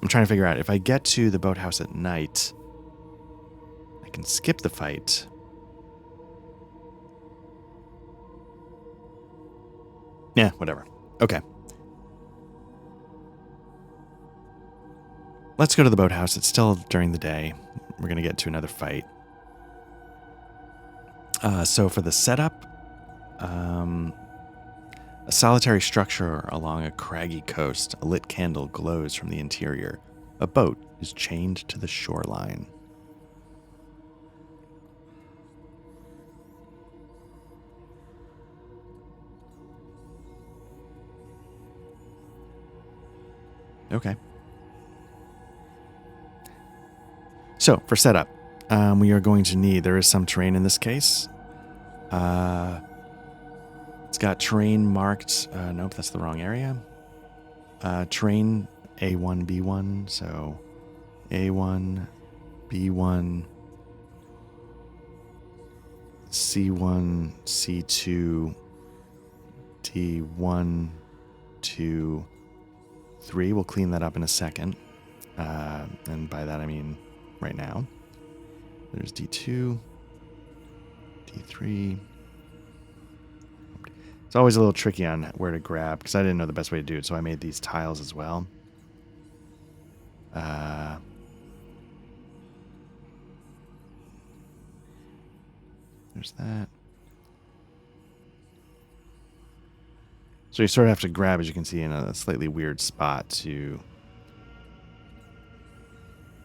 I'm trying to figure out, if I get to the boathouse at night, I can skip the fight. Yeah, whatever. Okay. let's go to the boathouse. It's still during the day. We're going to get to another fight. So for the setup, a solitary structure along a craggy coast. A lit candle glows from the interior. A boat is chained to the shoreline. Okay. So for setup, we are going to need, there is some terrain in this case. It's got terrain marked, nope, that's the wrong area. Terrain A1, B1, so A1, B1, C1, C2, D1, 2, 3. We'll clean that up in a second. And by that I mean right now. There's D2, D3. It's always a little tricky on where to grab because I didn't know the best way to do it, so I made these tiles as well. There's that. So you sort of have to grab, as you can see, in a slightly weird spot to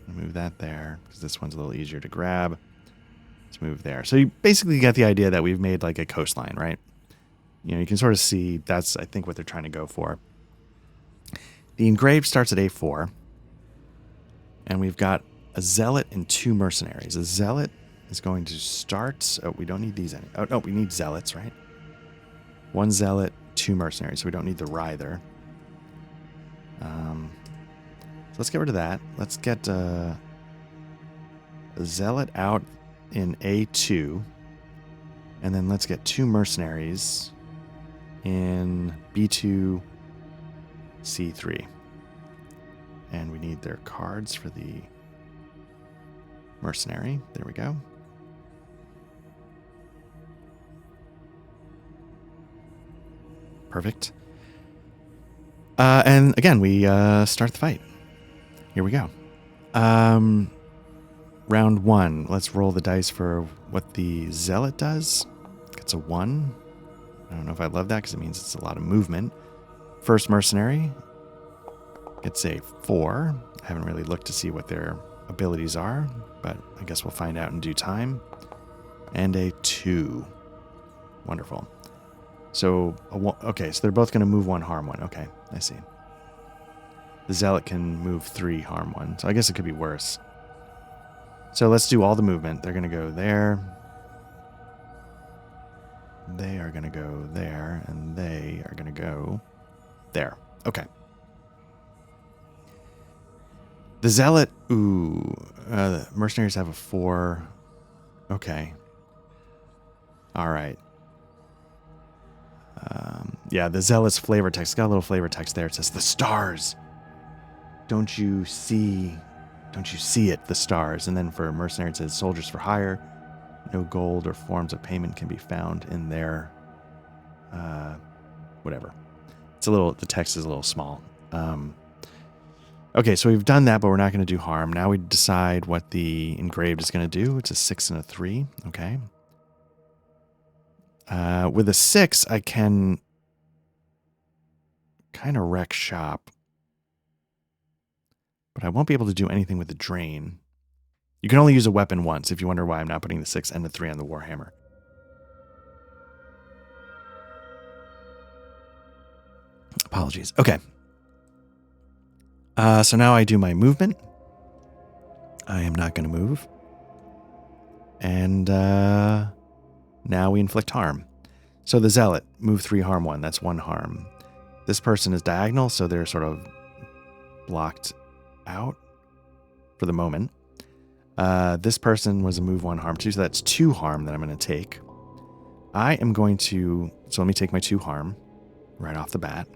move that there, because this one's a little easier to grab. Let's move there. So you basically get the idea that we've made like a coastline, right? You know, you can sort of see that's, I think, what they're trying to go for. The engraved starts at A4, and we've got a zealot and 2 mercenaries. A zealot is going to start. Oh, we don't need these any. Oh, no, we need zealots, right? 1 zealot, 2 mercenaries, so we don't need the Writher. So let's get rid of that. Let's get a zealot out in A2, and then let's get 2 mercenaries in B2, C3. And we need their cards for the mercenary. There we go. Perfect. And again, we start the fight. Here we go. Round 1. Let's roll the dice for what the zealot does. It's a 1. I don't know if I love that because it means it's a lot of movement. First mercenary gets a 4. I haven't really looked to see what their abilities are, but I guess we'll find out in due time. And a 2. Wonderful. So, okay, so they're both going to move 1, harm 1. Okay, I see. The zealot can move 3, harm 1. So I guess it could be worse. So let's do all the movement. They're going to go there. They are going to go there. And they are going to go there. Okay. The zealot. Ooh. The mercenaries have a 4. Okay. All right. Yeah, the zealot's flavor text. It's got a little flavor text there. It says, the stars. Don't you see it, the stars? And then for mercenary, it says, soldiers for hire. No gold or forms of payment can be found in their, whatever. It's a little, the text is a little small. Okay, so we've done that, but we're not going to do harm. Now we decide what the engraved is going to do. It's a 6 and a 3. Okay. With a 6, I can kind of wreck shop. But I won't be able to do anything with the drain. You can only use a weapon once, if you wonder why I'm not putting the 6 and the 3 on the Warhammer. Apologies. Okay. So now I do my movement. I am not going to move. And now we inflict harm. So the zealot, move 3, harm 1. That's 1 harm. This person is diagonal, so they're sort of blocked out for the moment. This person was a move 1, harm 2, so that's 2 harm that I'm going to take. I am going to, so let me take my 2 harm right off the bat.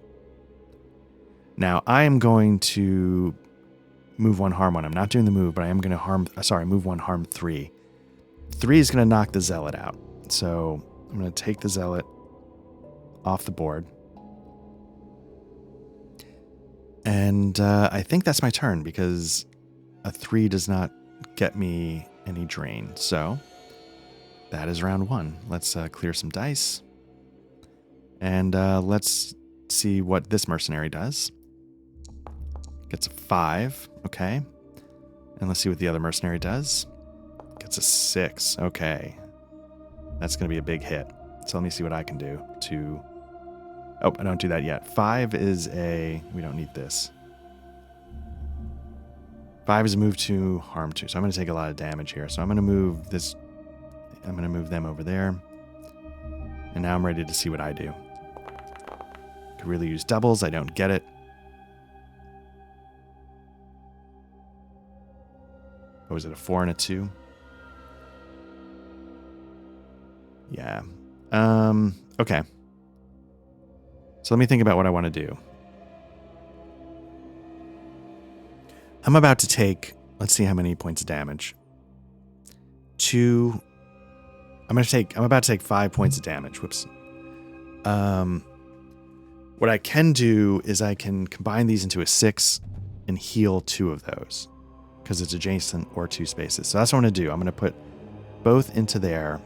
Now I am going to move 1, harm 1. I'm not doing the move, but I am going to move 1, harm 3. 3 is going to knock the zealot out. So I'm going to take the zealot off the board. And I think that's my turn because a 3 does not get me any drain. So that is round 1. Let's clear some dice. And let's see what this mercenary does. Gets a 5. Okay. And let's see what the other mercenary does. Gets a 6. Okay. That's going to be a big hit. So let me see what I can do to... Oh, I don't do that yet. 5 is a... We don't need this. 5 is a move to harm 2. So I'm going to take a lot of damage here. So I'm going to move this... I'm going to move them over there. And now I'm ready to see what I do. Could really use doubles. I don't get it. What was it? A 4 and a 2? Yeah. Okay. So let me think about what I want to do. I'm about to take, let's see how many points of damage. 2. I'm about to take 5 points of damage. Whoops. What I can do is I can combine these into a 6 and heal 2 of those because it's adjacent or 2 spaces. So that's what I'm going to do. I'm going to put both into there.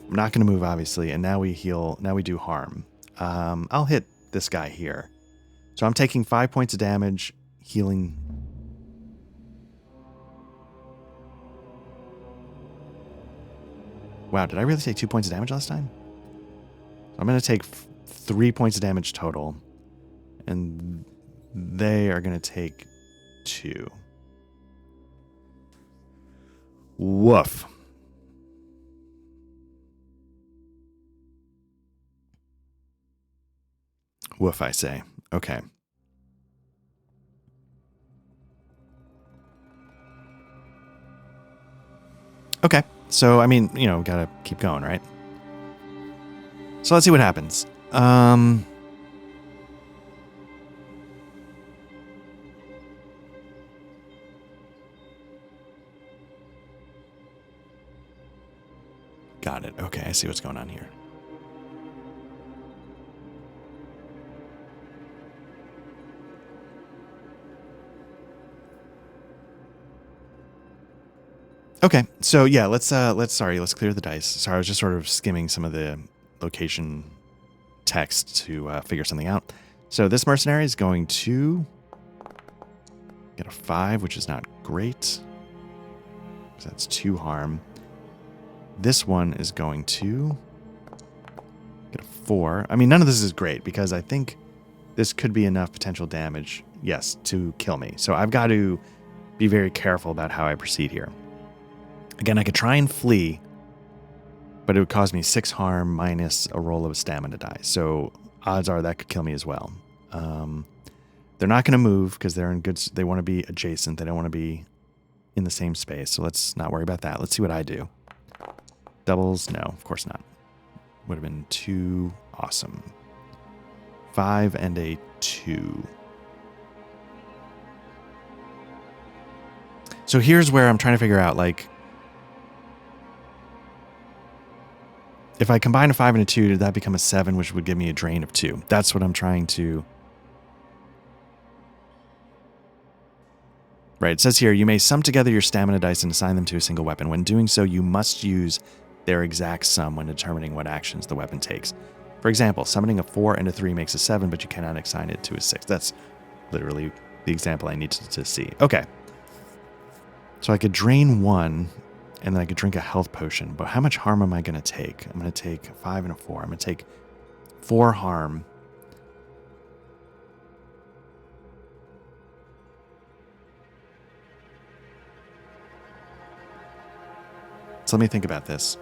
I'm not going to move, obviously, and now we heal. Now we do harm. I'll hit this guy here. So I'm taking 5 points of damage, healing. Wow, did I really take 2 points of damage last time? So I'm going to take 3 points of damage total, and they are going to take 2. Woof. Woof, I say. Okay. Okay. So, I mean, you know, gotta keep going, right? So let's see what happens. Got it. Okay, I see what's going on here. Okay, so yeah, let's clear the dice. Sorry, I was just sort of skimming some of the location text to figure something out. So this mercenary is going to get a 5, which is not great. So that's 2 harm. This one is going to get a 4. I mean, none of this is great because I think this could be enough potential damage, yes, to kill me. So I've got to be very careful about how I proceed here. Again, I could try and flee, but it would cause me 6 harm minus a roll of a stamina die. So odds are that could kill me as well. They're not going to move because they're in good. They want to be adjacent. They don't want to be in the same space. So let's not worry about that. Let's see what I do. Doubles? No, of course not. Would have been 2. Awesome. 5 and a 2. So here's where I'm trying to figure out, like, if I combine a 5 and a 2, did that become a 7, which would give me a drain of 2? That's what I'm trying to... Right, it says here, you may sum together your stamina dice and assign them to a single weapon. When doing so, you must use their exact sum when determining what actions the weapon takes. For example, summoning a 4 and a 3 makes a 7, but you cannot assign it to a 6. That's literally the example I need to see. Okay. So I could drain 1, and then I could drink a health potion. But how much harm am I going to take? I'm going to take 5 and a 4. I'm going to take 4 harm. So let me think about this.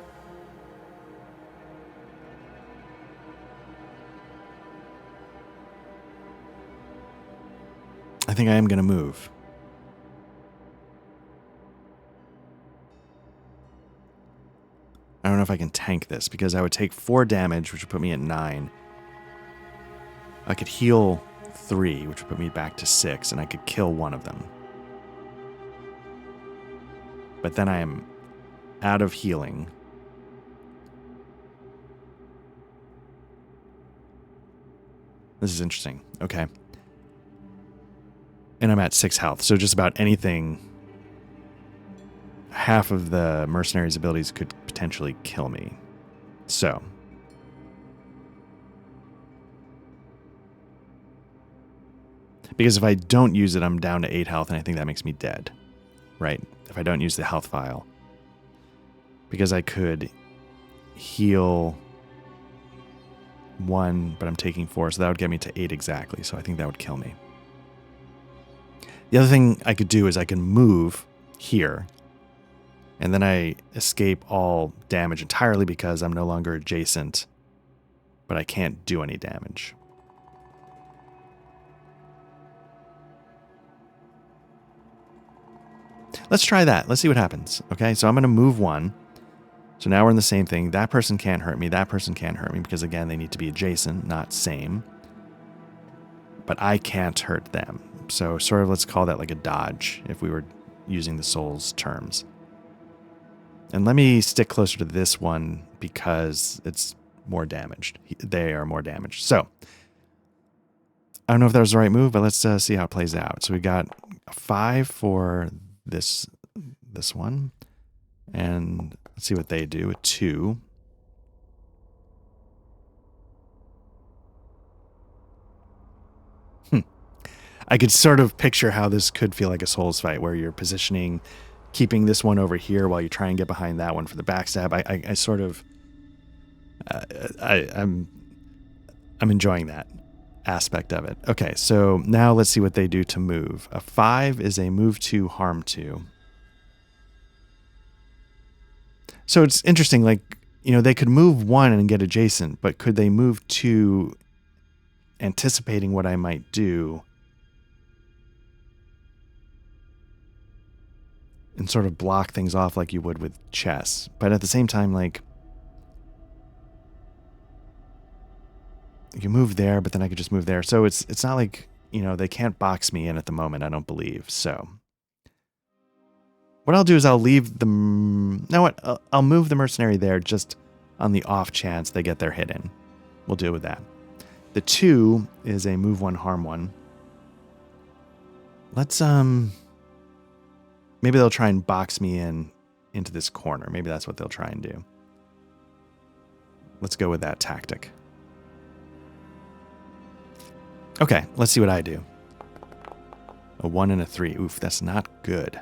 I think I am going to move. I don't know if I can tank this because I would take 4 damage, which would put me at 9. I could heal 3, which would put me back to 6, and I could kill one of them. But then I am out of healing. This is interesting. Okay. And I'm at 6 health. So just about anything, half of the mercenary's abilities could potentially kill me. So. Because if I don't use it, I'm down to 8 health, and I think that makes me dead. Right? If I don't use the health vial. Because I could heal 1, but I'm taking 4, so that would get me to 8 exactly. So I think that would kill me. The other thing I could do is I can move here, and then I escape all damage entirely because I'm no longer adjacent, but I can't do any damage. Let's try that. Let's see what happens. Okay, so I'm going to move 1. So now we're in the same thing. That person can't hurt me. That person can't hurt me because, again, they need to be adjacent, not same. But I can't hurt them. So sort of let's call that like a dodge if we were using the Souls terms. And let me stick closer to this one because it's more damaged. They are more damaged. So I don't know if that was the right move, but let's see how it plays out. So we got a 5 for this one. And let's see what they do. A 2. I could sort of picture how this could feel like a Souls fight where you're positioning, keeping this one over here while you try and get behind that one for the backstab. I sort of, I'm enjoying that aspect of it. Okay, so now let's see what they do to move. A 5 is a move 2, harm 2. So it's interesting, like, you know, they could move 1 and get adjacent, but could they move 2 anticipating what I might do and sort of block things off like you would with chess? But at the same time, like, you can move there, but then I could just move there. So it's not like, you know, they can't box me in at the moment, I don't believe. So what I'll do is I'll leave the... No, what? I'll move the mercenary there just on the off chance they get their hit in. We'll deal with that. The 2 is a move 1, harm 1. Let's, maybe they'll try and box me into this corner. Maybe that's what they'll try and do. Let's go with that tactic. Okay, let's see what I do. A 1 and a 3. Oof, that's not good.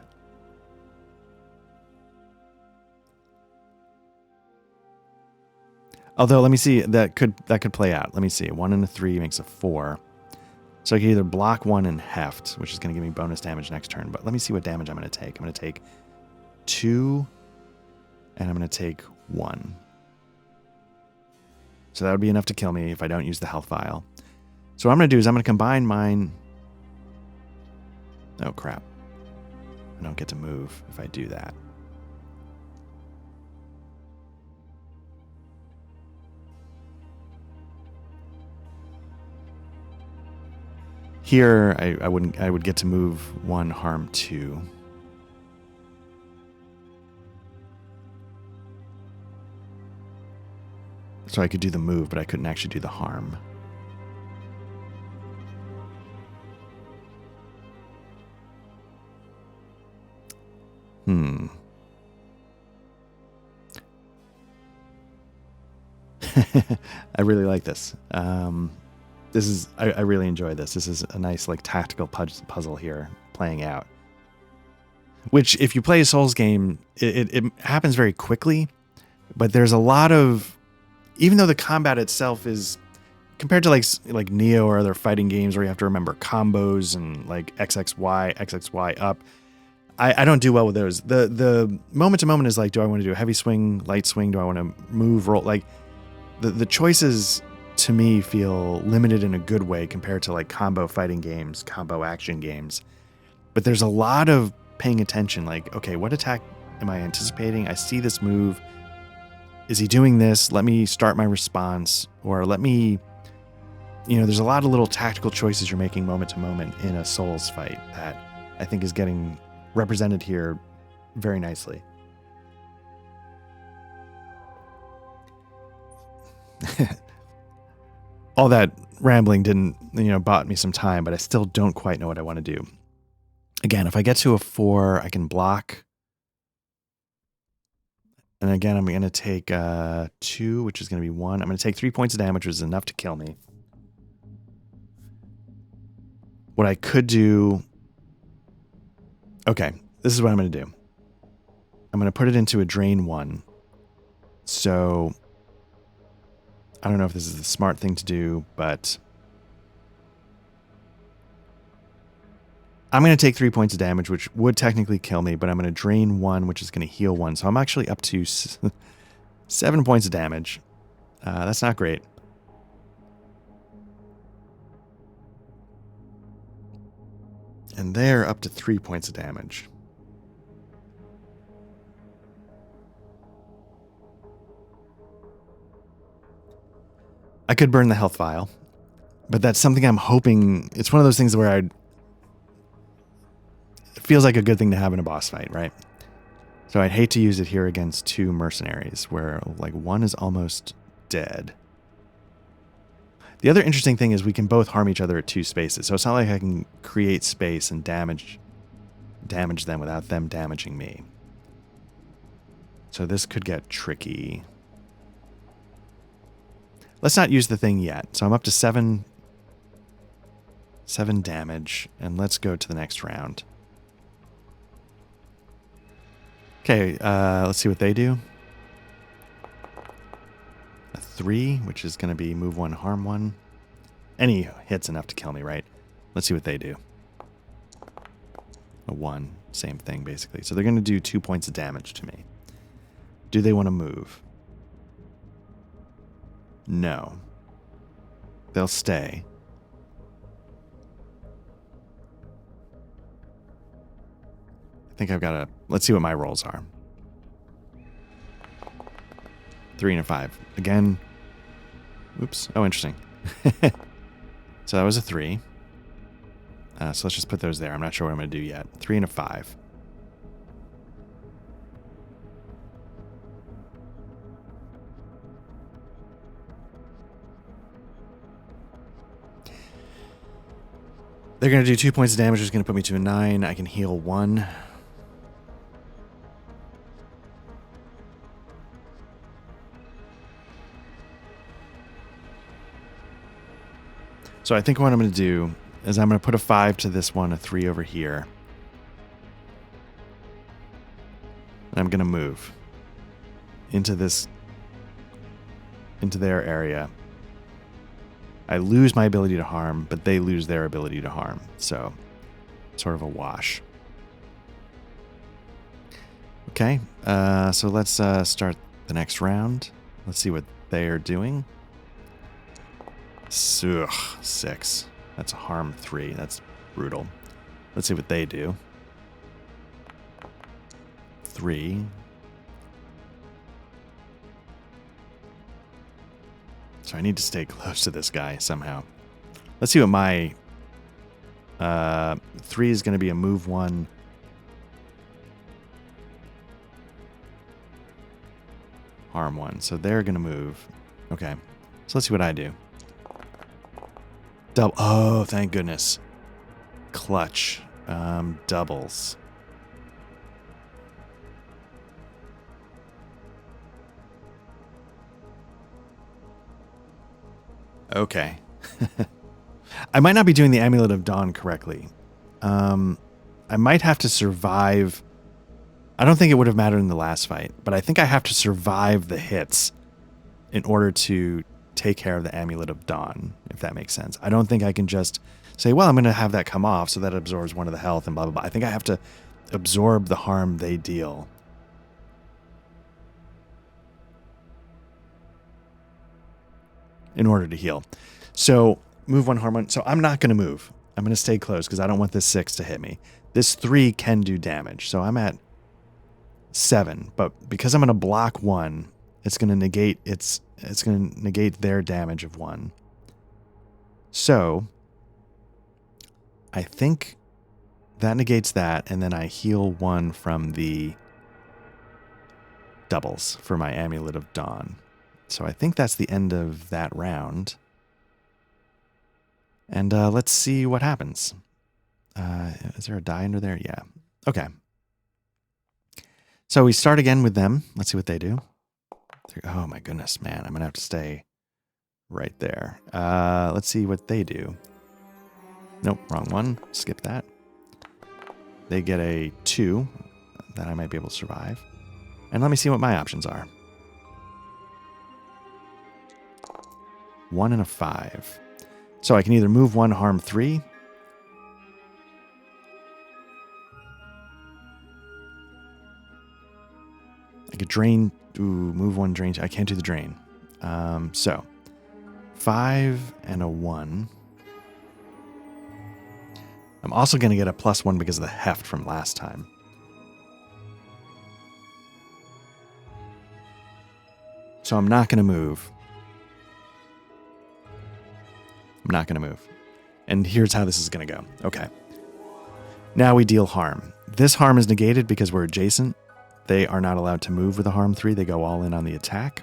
Although, let me see, that could play out. Let me see. A 1 and a 3 makes a 4. So I can either block 1 and heft, which is going to give me bonus damage next turn. But let me see what damage I'm going to take. I'm going to take 2, and I'm going to take 1. So that would be enough to kill me if I don't use the health vial. So what I'm going to do is I'm going to combine mine. Oh, crap. I don't get to move if I do that. Here, I would get to move 1, harm 2. So I could do the move, but I couldn't actually do the harm. I really like this. I really enjoy this. This is a nice, like, tactical puzzle here playing out. Which, if you play a Souls game, it happens very quickly, but there's a lot of, even though the combat itself is, compared to like Neo or other fighting games where you have to remember combos and like XXY up, I don't do well with those. The moment to moment is like, do I want to do a heavy swing, light swing? Do I want to move, roll? Like, the choices to me feel limited in a good way compared to like combo fighting games, combo action games. But there's a lot of paying attention, like, okay, what attack am I anticipating? I see this move. Is he doing this? Let me start my response, or let me, you know, there's a lot of little tactical choices you're making moment to moment in a Souls fight that I think is getting represented here very nicely. All that rambling didn't, bought me some time, but I still don't quite know what I want to do. Again, if I get to a 4, I can block. And again, I'm going to take 2, which is going to be 1. I'm going to take 3 points of damage, which is enough to kill me. What I could do... Okay, this is what I'm going to do. I'm going to put it into a drain 1. So... I don't know if this is the smart thing to do, but... I'm going to take 3 points of damage, which would technically kill me, but I'm going to drain 1, which is going to heal 1. So I'm actually up to 7 points of damage. That's not great. And they're up to 3 points of damage. I could burn the health vial, but that's something I'm hoping... It's one of those things where It feels like a good thing to have in a boss fight, right? So I'd hate to use it here against 2 mercenaries, where like 1 is almost dead. The other interesting thing is we can both harm each other at 2 spaces, so it's not like I can create space and damage them without them damaging me. So this could get tricky. Let's not use the thing yet. So I'm up to 7 damage, and let's go to the next round. Okay, let's see what they do. A 3, which is going to be move 1, harm 1. Any hit's enough to kill me, right? Let's see what they do. A 1, same thing, basically. So they're going to do 2 points of damage to me. Do they want to move? No. They'll stay. I think I've got to... Let's see what my rolls are. 3 and a 5. Again. Oops. Oh, interesting. So that was a 3. So let's just put those there. I'm not sure what I'm going to do yet. 3 and a 5. They're going to do 2 points of damage, which is going to put me to a 9. I can heal 1. So I think what I'm going to do is I'm going to put a 5 to this one, a 3 over here. And I'm going to move into their area. I lose my ability to harm, but they lose their ability to harm. So, sort of a wash. Okay, so let's start the next round. Let's see what they are doing. Ugh, 6. That's a harm 3. That's brutal. Let's see what they do. 3. So I need to stay close to this guy somehow. Let's see what my 3 is going to be a move 1. Harm 1. So they're going to move. Okay. So let's see what I do. Double. Oh, thank goodness. Clutch. Doubles. Okay. I might not be doing the Amulet of Dawn correctly. I might have to survive. I don't think it would have mattered in the last fight, but I think I have to survive the hits in order to take care of the Amulet of Dawn, if that makes sense. I don't think I can just say, well, I'm going to have that come off so that absorbs 1 of the health and blah, blah, blah. I think I have to absorb the harm they deal. In order to heal. So move 1, harm 1. So I'm not going to move. I'm going to stay close because I don't want this 6 to hit me. This 3 can do damage. So I'm at 7. But because I'm going to block 1, it's going to negate their damage of 1. So I think that negates that, and then I heal 1 from the doubles for my Amulet of Dawn. So I think that's the end of that round. And let's see what happens. Is there a die under there? Yeah. Okay. So we start again with them. Let's see what they do. Oh my goodness, man. I'm going to have to stay right there. Let's see what they do. Nope, wrong one. Skip that. They get a 2 that I might be able to survive. And let me see what my options are. 1 and a 5. So I can either move 1, harm 3. I could drain. Ooh, move 1, drain 2. I can't do the drain. So 5 and a 1. I'm also going to get a +1 because of the heft from last time. So I'm not going to move. I'm not going to move. And here's how this is going to go. Okay. Now we deal harm. This harm is negated because we're adjacent. They are not allowed to move with a harm 3. They go all in on the attack.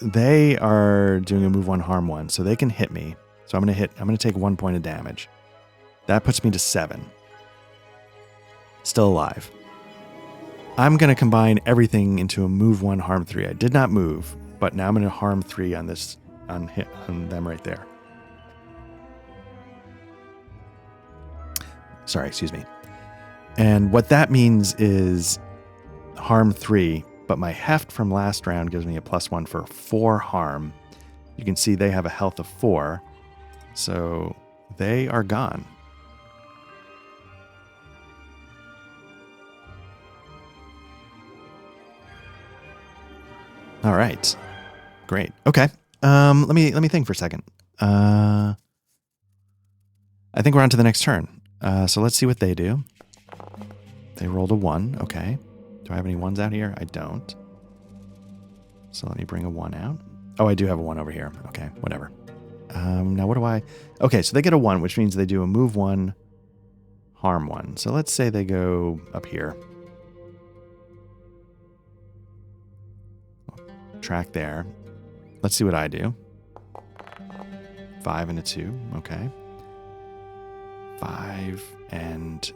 They are doing a move 1, harm 1. So they can hit me. So I'm going to take 1 point of damage. That puts me to 7. Still alive. I'm going to combine everything into a move 1, harm 3. I did not move, but now I'm going to harm 3 on this, on them right there. Sorry, excuse me. And what that means is harm 3, but my heft from last round gives me a +1 for 4 harm. You can see they have a health of 4, so they are gone. All right, great. Okay, let me think for a second. I think we're on to the next turn. So let's see what they do. They rolled a 1. Okay. Do I have any 1s out here? I don't. So let me bring a 1 out. Oh, I do have a 1 over here. Okay, whatever. Now what do I... Okay, so they get a 1, which means they do a move 1, harm 1. So let's say they go up here. Track there. Let's see what I do. 5 and a 2. Okay. 5 and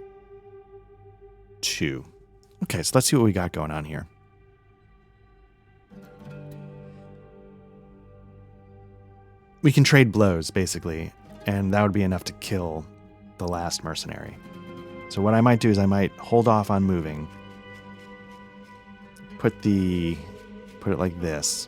2. Okay, so let's see what we got going on here. We can trade blows, basically, and that would be enough to kill the last mercenary. So what I might do is I might hold off on moving. Put it like this.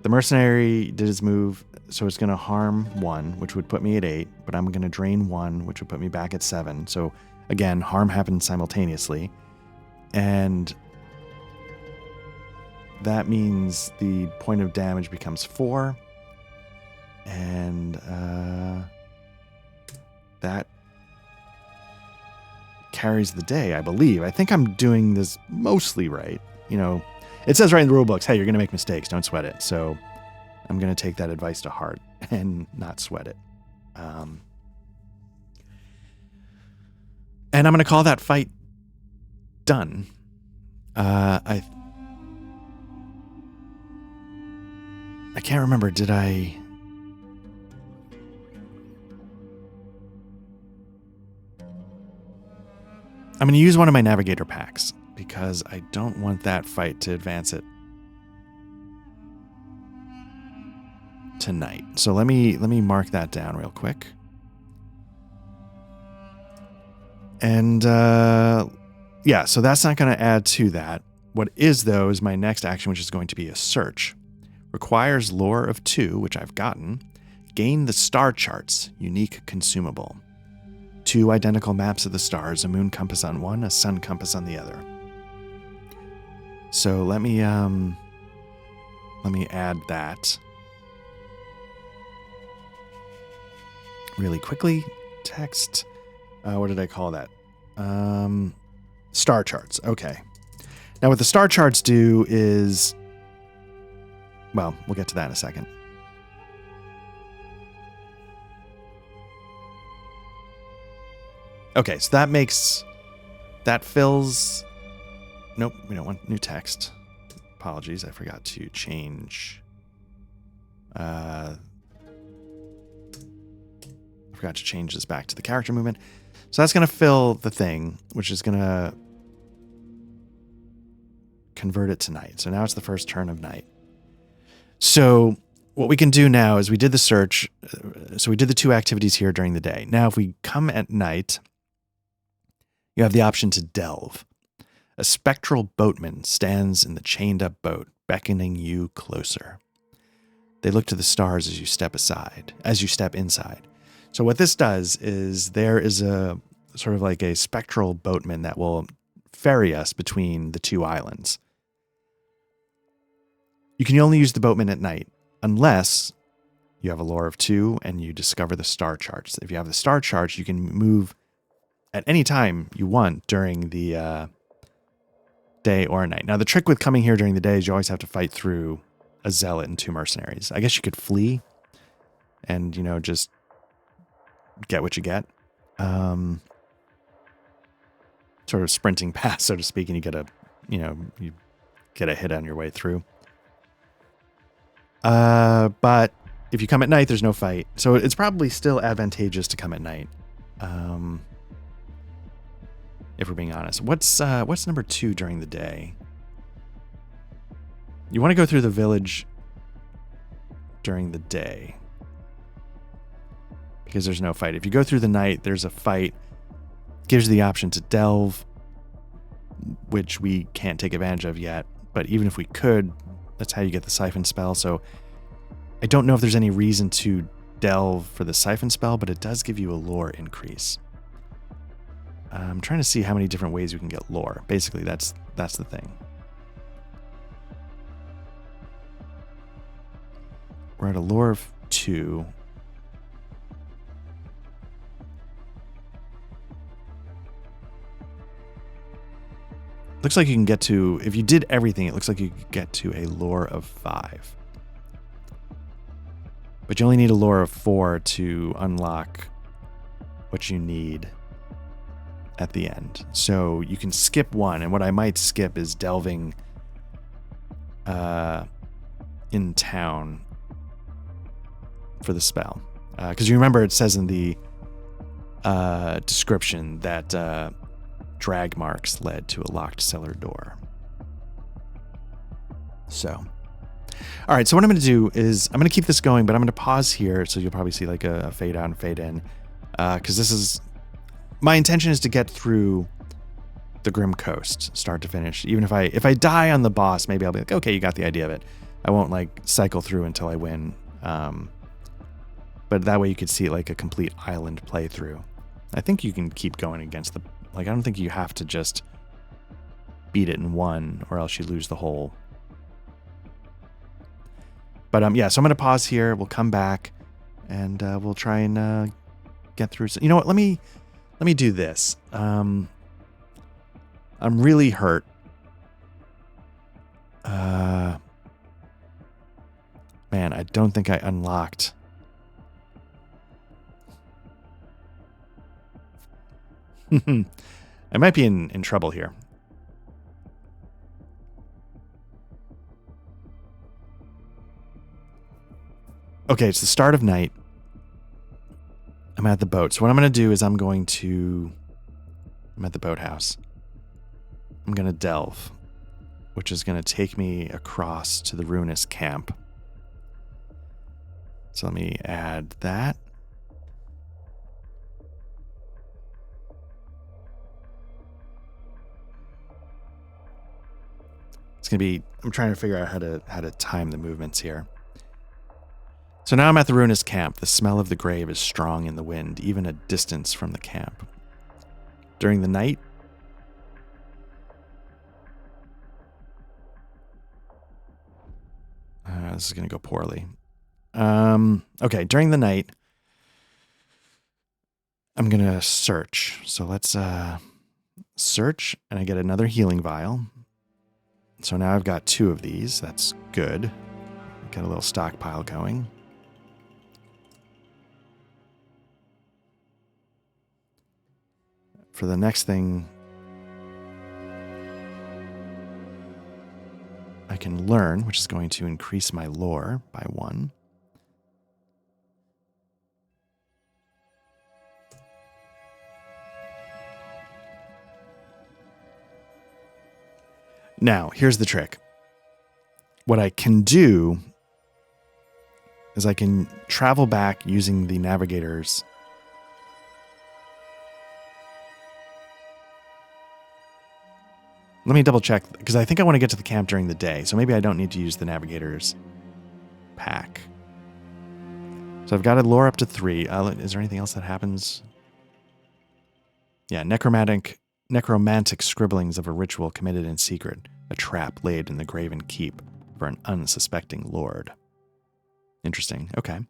The mercenary did his move, so it's going to harm 1, which would put me at 8, but I'm going to drain 1, which would put me back at 7. So again, harm happens simultaneously. And that means the point of damage becomes 4. And that carries the day, I believe. I think I'm doing this mostly right. You know, it says right in the rule books, hey, you're going to make mistakes. Don't sweat it. So I'm going to take that advice to heart and not sweat it. And I'm going to call that fight done. I can't remember. Did I... I'm going to use one of my navigator packs because I don't want that fight to advance it tonight. So let me mark that down real quick. And yeah, so that's not going to add to that. What is, though, is my next action, which is going to be a search. Requires lore of 2, which I've gotten. Gain the star charts, unique consumable. 2 identical maps of the stars, a moon compass on one, a sun compass on the other. So let me add that really quickly. Text. What did I call that? Star charts. Okay. Now what the star charts do is, well, we'll get to that in a second. Okay, so that fills... Nope, we don't want new text. Apologies, I forgot to change... forgot forgot to change this back to the character movement. So that's going to fill the thing, which is going to convert it to night. So now it's the first turn of night. So what we can do now is we did the search. So we did the 2 activities here during the day. Now, if we come at night, you have the option to delve. A spectral boatman stands in the chained up boat, beckoning you closer. They look to the stars as you step inside. So what this does is there is a sort of like a spectral boatman that will ferry us between the 2 islands. You can only use the boatman at night unless you have a lore of 2 and you discover the star charts. If you have the star charts, you can move at any time you want during the day or night. Now, the trick with coming here during the day is you always have to fight through a zealot and 2 mercenaries. I guess you could flee and, just get what you get. Sort of sprinting past, so to speak, and you get a hit on your way through. But if you come at night, there's no fight. So it's probably still advantageous to come at night. If we're being honest. What's number 2 during the day? You want to go through the village during the day because there's no fight. If you go through the night, there's a fight. Gives you the option to delve, which we can't take advantage of yet. But even if we could, that's how you get the siphon spell. So I don't know if there's any reason to delve for the siphon spell, but it does give you a lore increase. I'm trying to see how many different ways we can get lore. Basically, that's the thing. We're at a lore of 2. Looks like you can get to, if you did everything, it looks like you could get to a lore of 5. But you only need a lore of 4 to unlock what you need at the end. So you can skip 1, and what I might skip is delving in town for the spell. Because you remember it says in the description that drag marks led to a locked cellar door. So, all right, so what I'm going to do is I'm going to keep this going, but I'm going to pause here, so you'll probably see like a fade out and fade in, because this is, my intention is to get through the Grim Coast, start to finish. Even if I die on the boss, maybe I'll be like, okay, you got the idea of it. I won't like cycle through until I win, but that way you could see like a complete island playthrough. I think you can keep going against the, like, I don't think you have to just beat it in one or else you lose the whole. But yeah, so I'm going to pause here. We'll come back and we'll try and get through. You know what? Let me do this. I'm really hurt. Man, I don't think I unlocked. I might be in trouble here. Okay, it's the start of night. I'm at the boat. So what I'm going to do is I'm at the boathouse. I'm going to delve, which is going to take me across to the ruinous camp. So let me add that. It's going to be, I'm trying to figure out how to time the movements here. So now I'm at the ruinous camp. The smell of the grave is strong in the wind, even a distance from the camp. During the night, this is going to go poorly. Okay, during the night, I'm going to search. So let's search, and I get another healing vial. So now I've got 2 of these. That's good. Got a little stockpile going. For the next thing, I can learn, which is going to increase my lore by 1. Now, here's the trick. What I can do is I can travel back using the navigators. Let me double check, because I think I want to get to the camp during the day, so maybe I don't need to use the navigators pack. So I've got to lure up to 3. Is there anything else that happens? Yeah, necromantic scribblings of a ritual committed in secret, a trap laid in the graven keep for an unsuspecting lord. Interesting. Okay.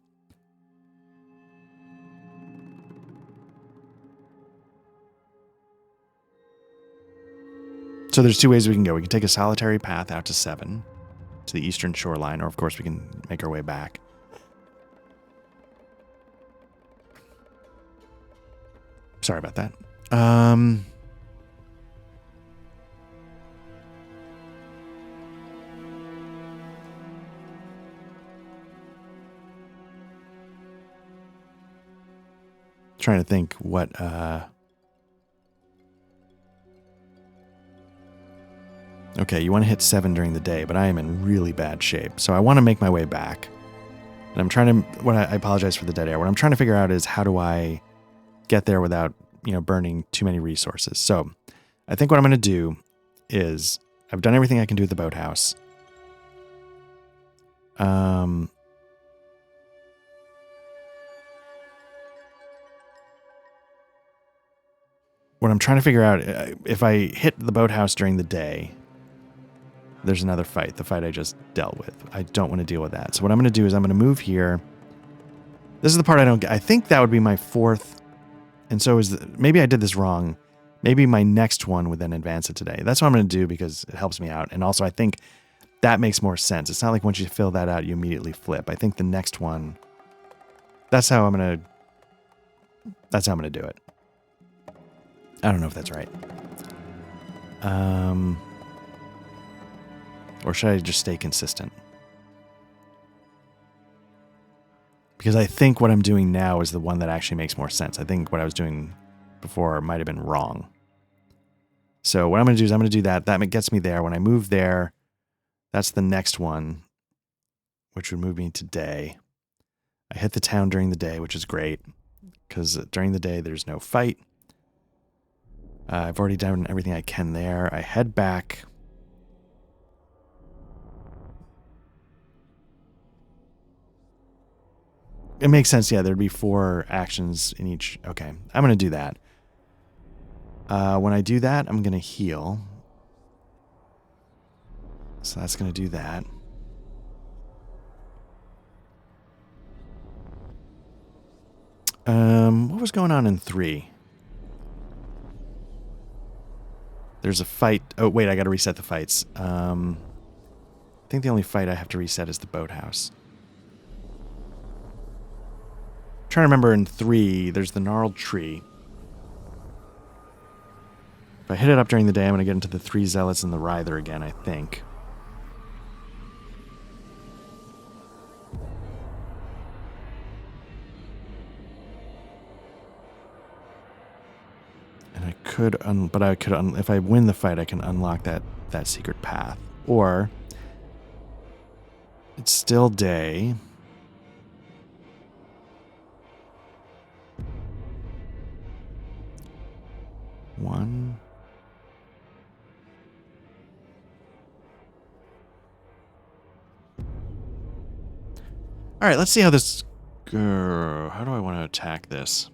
So there's 2 ways we can go. We can take a solitary path out to 7, to the eastern shoreline, or of course we can make our way back. Sorry about that. Trying to think what okay, you want to hit 7 during the day, but I am in really bad shape. So I want to make my way back. And I'm trying to I apologize for the dead air. What I'm trying to figure out is how do I get there without, burning too many resources. So I think what I'm going to do is I've done everything I can do at the boathouse. What I'm trying to figure out, if I hit the boathouse during the day, there's another fight, the fight I just dealt with. I don't want to deal with that. So what I'm going to do is I'm going to move here. This is the part I don't get. I think that would be my 4th. And so maybe I did this wrong. Maybe my next one would then advance it today. That's what I'm going to do because it helps me out. And also I think that makes more sense. It's not like once you fill that out, you immediately flip. I think the next one, that's how I'm going to do it. I don't know if that's right. Or should I just stay consistent? Because I think what I'm doing now is the one that actually makes more sense. I think what I was doing before might have been wrong. So what I'm going to do is I'm going to do that. That gets me there. When I move there, that's the next one, which would move me today. I hit the town during the day, which is great, because during the day there's no fight. I've already done everything I can there. I head back. It makes sense, yeah, there'd be 4 actions in each. Okay, I'm going to do that. When I do that, I'm going to heal. So that's going to do that. What was going on in 3? There's a fight. Oh, wait, I got to reset the fights. I think the only fight I have to reset is the boathouse. I'm trying to remember in 3, there's the gnarled tree. If I hit it up during the day, I'm going to get into the 3 zealots and the writher again, I think. And I could, if I win the fight, I can unlock that secret path. Or, it's still day. One. All right, let's see how this. How do I want to attack this?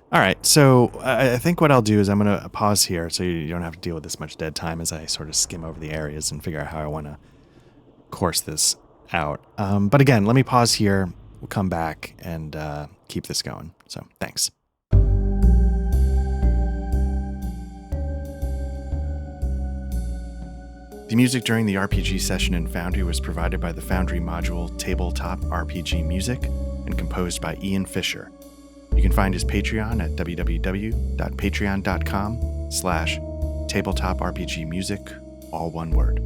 All right, so I think what I'll do is I'm going to pause here so you don't have to deal with this much dead time as I sort of skim over the areas and figure out how I want to course this out. But again, let me pause here. We'll come back and keep this going. So thanks. The music during the RPG session in Foundry was provided by the Foundry module Tabletop RPG Music and composed by Ian Fisher. You can find his Patreon at www.patreon.com/tabletop RPG music, all one word.